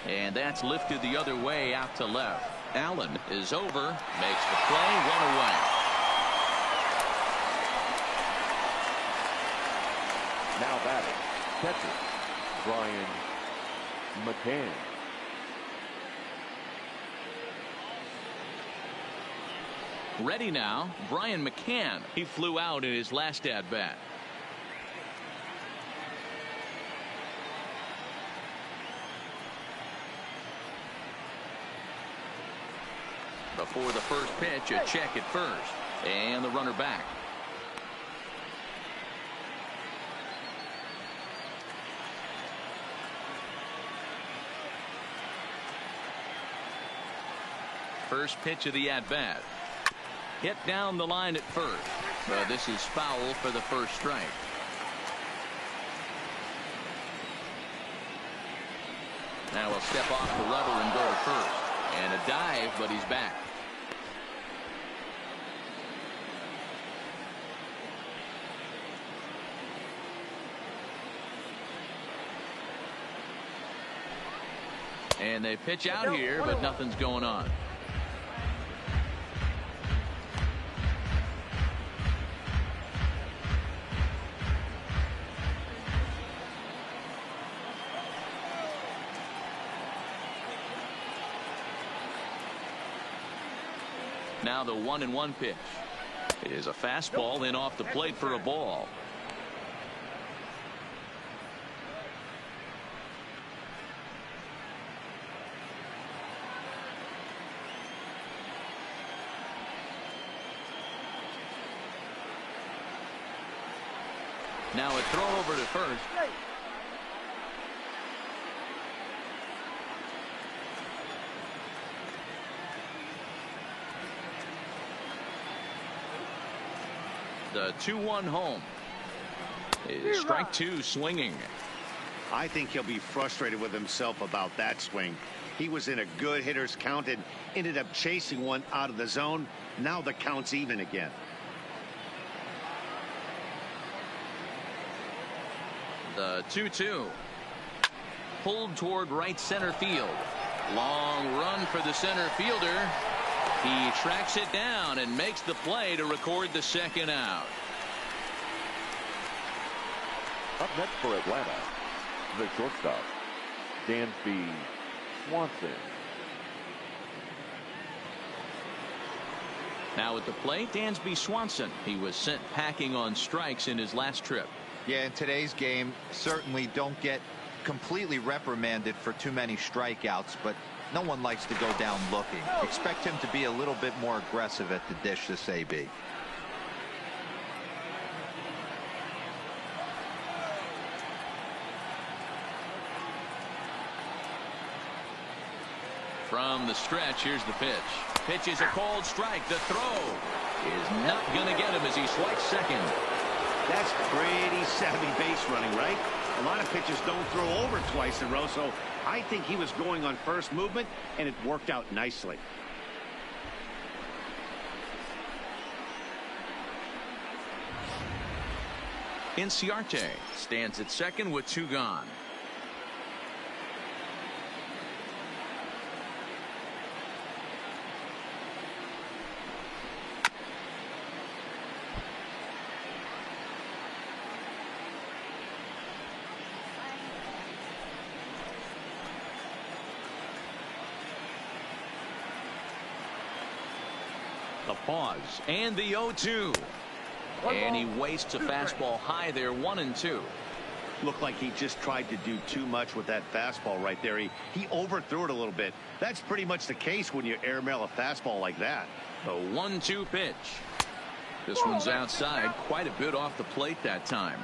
And that's lifted the other way out to left. Allen is over, makes the play, 1 away. Now batting, catcher, Brian McCann. Ready now, Brian McCann. He flew out in his last at-bat. Before the first pitch, a check at first. And the runner back. First pitch of the at-bat. Hit down the line at first. But this is foul for the first strike. Now he'll step off the rubber and go to first. And a dive, but he's back. And they pitch out here, but nothing's going on. Now the 1-1 pitch. It is a fastball in off the plate for a ball. Now a throw over to first. The 2-1 home. Is strike two swinging. I think he'll be frustrated with himself about that swing. He was in a good hitter's count and ended up chasing one out of the zone. Now the count's even again. The 2-2. Pulled toward right center field. Long run for the center fielder. He tracks it down and makes the play to record the second out. Up next for Atlanta, the shortstop, Dansby Swanson. Now at the plate, Dansby Swanson. He was sent packing on strikes in his last trip. Yeah, in today's game, certainly don't get completely reprimanded for too many strikeouts, but no one likes to go down looking. Expect him to be a little bit more aggressive at the dish this AB. From the stretch, here's the pitch. Pitch is a called strike. The throw is not going to get him as he swipes second. That's pretty savvy base running, right? A lot of pitchers don't throw over twice in a row, so I think he was going on first movement, and it worked out nicely. Inciarte stands at second with two gone. The pause and the 0-2. And he wastes a fastball high there, 1-2. Looked like he just tried to do too much with that fastball right there. He overthrew it a little bit. That's pretty much the case when you airmail a fastball like that. The 1-2 pitch. This one's outside, quite a bit off the plate that time.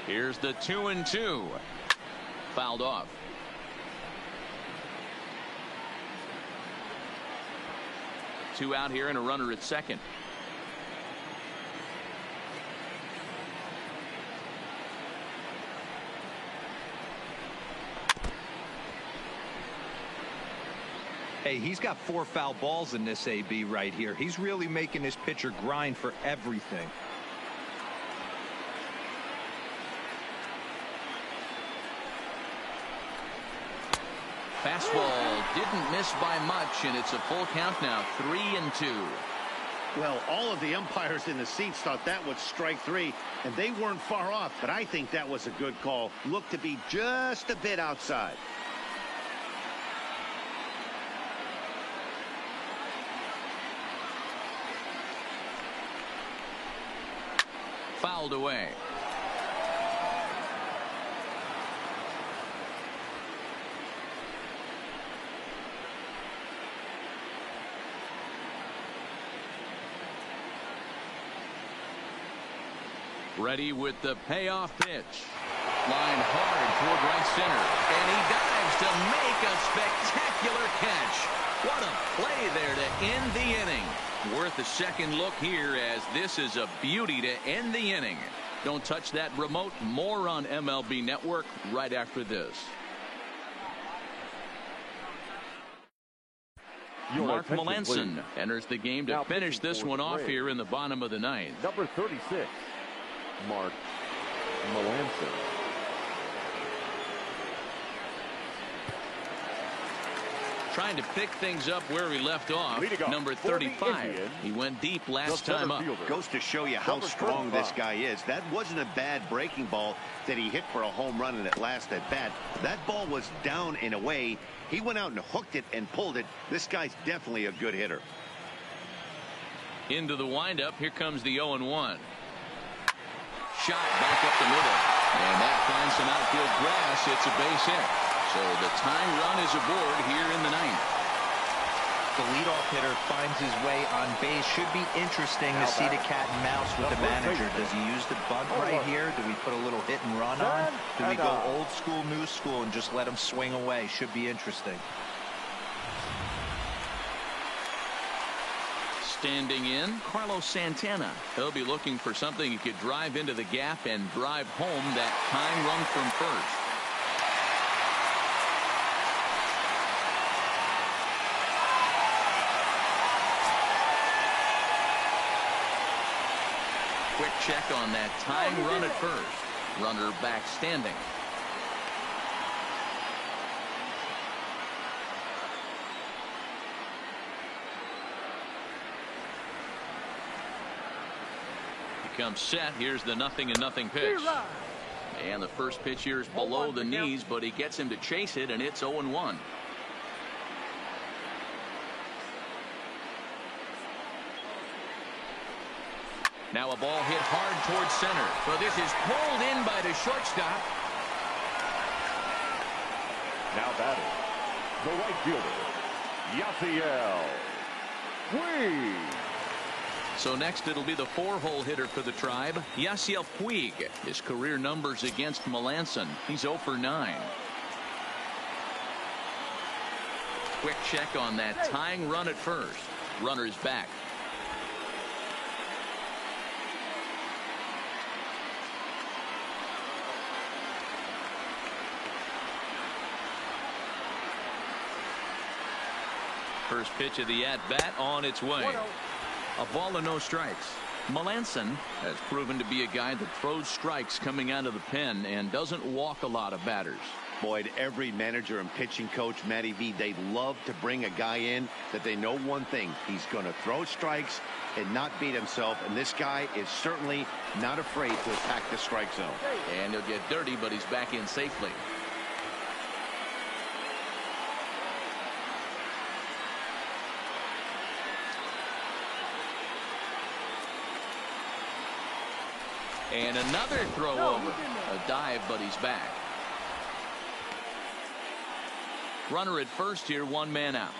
Here's the 2-2. Fouled off. Two out here and a runner at second. Hey, he's got 4 foul balls in this AB right here. He's really making this pitcher grind for everything. Fastball didn't miss by much, and it's a full count now, 3-2. Well, all of the umpires in the seats thought that was strike 3, and they weren't far off, but I think that was a good call. Looked to be just a bit outside. Fouled away. Ready with the payoff pitch. Line hard toward right center. And he dives to make a spectacular catch. What a play there to end the inning. Worth a second look here, as this is a beauty to end the inning. Don't touch that remote. More on MLB Network right after this. Mark Melancon enters the game to finish this one off here in the bottom of the ninth. Number 36, Mark Melancon. Trying to pick things up where he left off. Number 35. He went deep last time up. Goes to show you how strong this guy is. That wasn't a bad breaking ball that he hit for a home run in it last at bat. That ball was down and away. He went out and hooked it and pulled it. This guy's definitely a good hitter. Into the windup. Here comes the 0-1. Shot back up the middle. And that finds some outfield grass. It's a base hit. So the tying run is aboard here in the ninth. The leadoff hitter finds his way on base. Should be interesting to see the cat and mouse with the manager. Does he use the bunt right here? Do we put a little hit and run on? Do we go old school, new school, and just let him swing away? Should be interesting. Standing in, Carlos Santana. He'll be looking for something he could drive into the gap and drive home that tying run from first. Quick check on that tying run at first. Runner back standing. He comes set. Here's the 0-0 pitch. And the first pitch here is below the knees, but he gets him to chase it, and it's 0-1. Now a ball hit hard towards center. But this is pulled in by the shortstop. Now batting, the right fielder, Yasiel Puig. So next it'll be the 4-hole hitter for the Tribe, Yasiel Puig. His career numbers against Melancon. He's 0 for 9. Quick check on that tying run at first. Runner's back. First pitch of the at-bat on its way. A ball and no strikes. Melancon has proven to be a guy that throws strikes coming out of the pen and doesn't walk a lot of batters. Boyd, every manager and pitching coach, Matty V, they love to bring a guy in that they know one thing. He's going to throw strikes and not beat himself. And this guy is certainly not afraid to attack the strike zone. And he'll get dirty, but he's back in safely. And another throw over. A dive, but he's back. Runner at first here, 1 man out.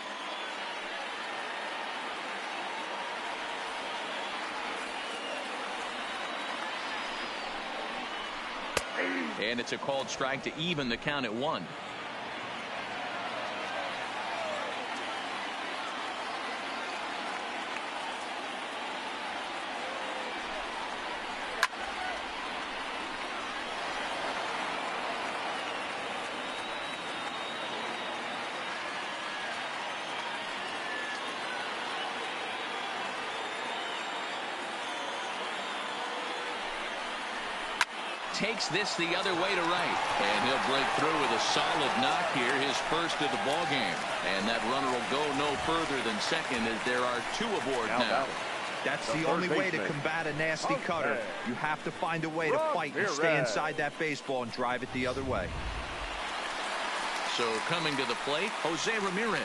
And it's a called strike to even the count at 1. Takes this the other way to right, and he'll break through with a solid knock here, his first of the ball game. And that runner will go no further than second, as there are 2 aboard now. That's the only way to combat a nasty cutter. You have to find a way to fight and stay inside that baseball and drive it the other way. So coming to the plate, Jose Ramirez,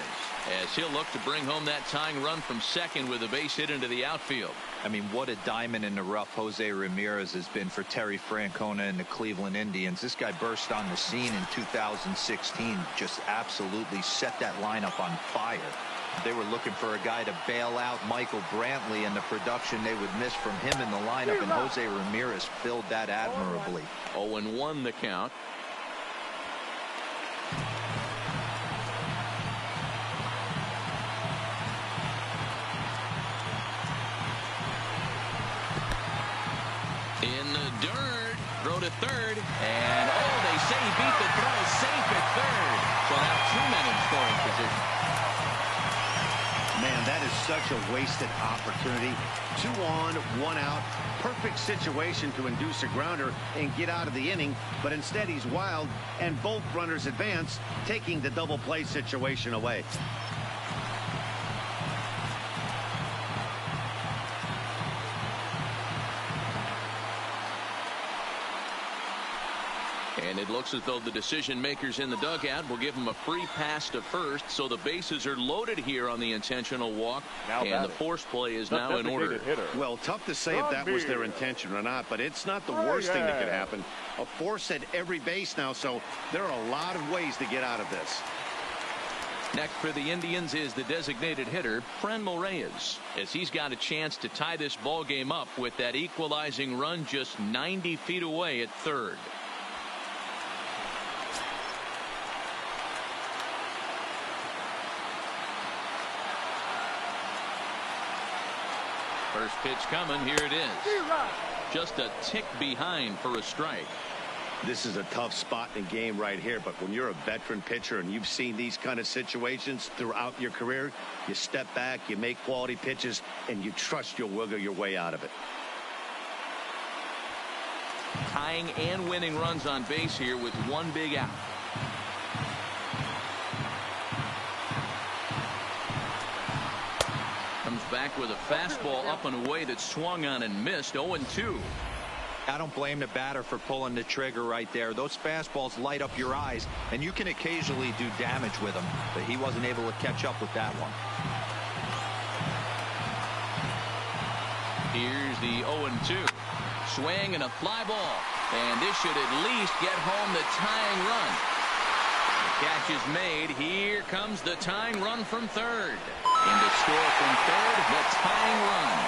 as he'll look to bring home that tying run from second with a base hit into the outfield. I mean, what a diamond in the rough Jose Ramirez has been for Terry Francona and the Cleveland Indians. This guy burst on the scene in 2016, just absolutely set that lineup on fire. They were looking for a guy to bail out Michael Brantley, and the production they would miss from him in the lineup, and Jose Ramirez filled that admirably. 0-1 the count. In the dirt, throw to third, and they say he beat the throw, safe at third. So now 2 men in scoring position. Man, that is such a wasted opportunity. 2 on, 1 out. Perfect situation to induce a grounder and get out of the inning, but instead he's wild, and both runners advance, taking the double play situation away. And it looks as though the decision makers in the dugout will give him a free pass to first, so the bases are loaded here on the intentional walk, and the force play is now in order. Well, tough to say if that was their intention or not, but it's not the worst thing that could happen. A force at every base now, so there are a lot of ways to get out of this. Next for the Indians is the designated hitter, Franmil Reyes, as he's got a chance to tie this ball game up with that equalizing run just 90 feet away at third. First pitch coming. Here it is. Just a tick behind for a strike. This is a tough spot in the game right here, but when you're a veteran pitcher and you've seen these kind of situations throughout your career, you step back, you make quality pitches, and you trust you'll wiggle your way out of it. Tying and winning runs on base here with 1 big out. Comes back with a fastball up and away that swung on and missed. 0-2. I don't blame the batter for pulling the trigger right there. Those fastballs light up your eyes, and you can occasionally do damage with them, but he wasn't able to catch up with that one. Here's the 0-2. Swing and a fly ball, and this should at least get home the tying run. The catch is made. Here comes the tying run from third. In to score from third, the tying run.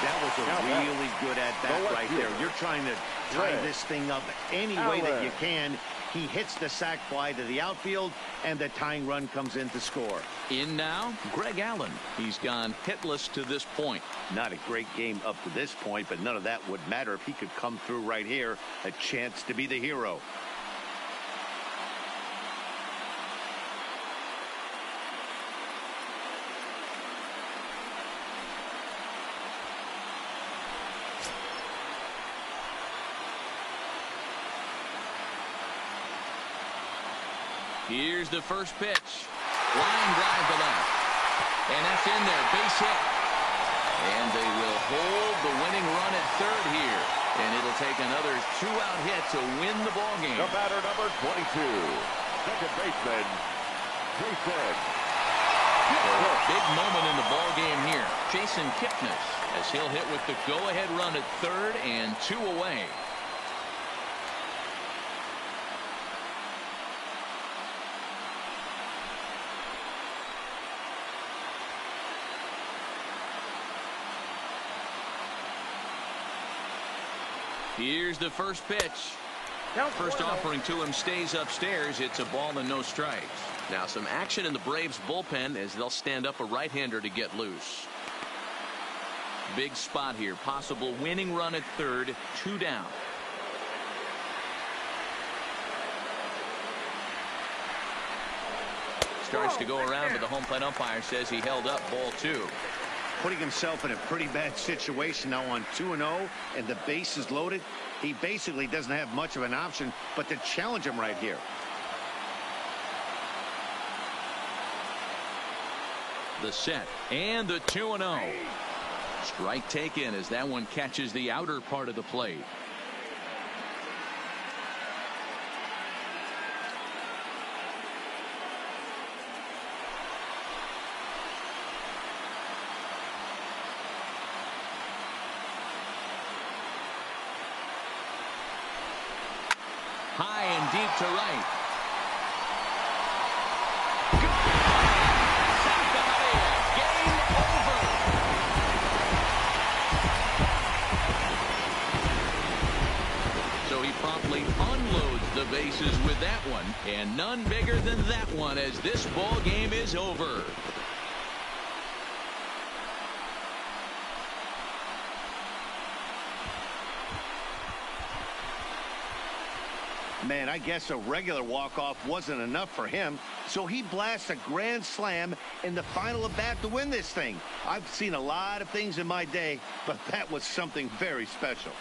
That was a really good at-bat right there. You're trying to tie this thing up any way that you can. He hits the sac fly to the outfield, and the tying run comes in to score. In now, Greg Allen. He's gone hitless to this point. Not a great game up to this point, but none of that would matter if he could come through right here. A chance to be the hero. Here's the first pitch. Line drive to left. And that's in there. Base hit. And they will hold the winning run at third here. And it'll take another 2-out hit to win the ball game. The batter, number 22, second baseman, Jason. A big moment in the ball game here. Jason Kipnis, as he'll hit with the go-ahead run at third and 2 away. Here's the first pitch. First offering to him stays upstairs. It's a ball and no strikes. Now some action in the Braves bullpen as they'll stand up a right-hander to get loose. Big spot here. Possible winning run at third. 2 down. Starts to go around, but the home plate umpire says he held up. Ball 2. Putting himself in a pretty bad situation now on 2-0, and the base is loaded. He basically doesn't have much of an option but to challenge him right here. The set and the 2-0. Strike taken as that one catches the outer part of the plate. High and deep to right. And none bigger than that one as this ball game is over. Man, I guess a regular walk-off wasn't enough for him, so he blasts a grand slam in the final at bat to win this thing. I've seen a lot of things in my day, but that was something very special.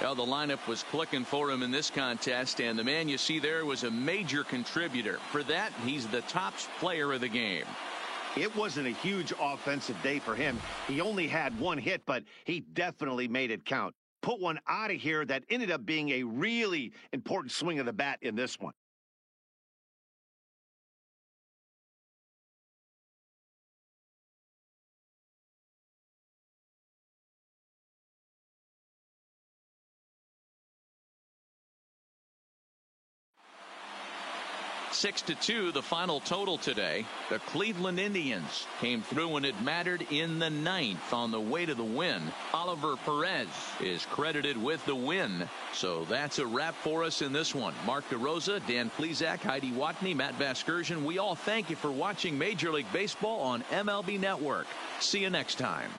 Well, the lineup was clicking for him in this contest, and the man you see there was a major contributor. For that, he's the top player of the game. It wasn't a huge offensive day for him. He only had one hit, but he definitely made it count. Put one out of here that ended up being a really important swing of the bat in this one. Six to 2, the final total today. The Cleveland Indians came through when it mattered in the ninth on the way to the win. Oliver Perez is credited with the win. So that's a wrap for us in this one. Mark DeRosa, Dan Plesac, Heidi Watney, Matt Vasgersian. We all thank you for watching Major League Baseball on MLB Network. See you next time.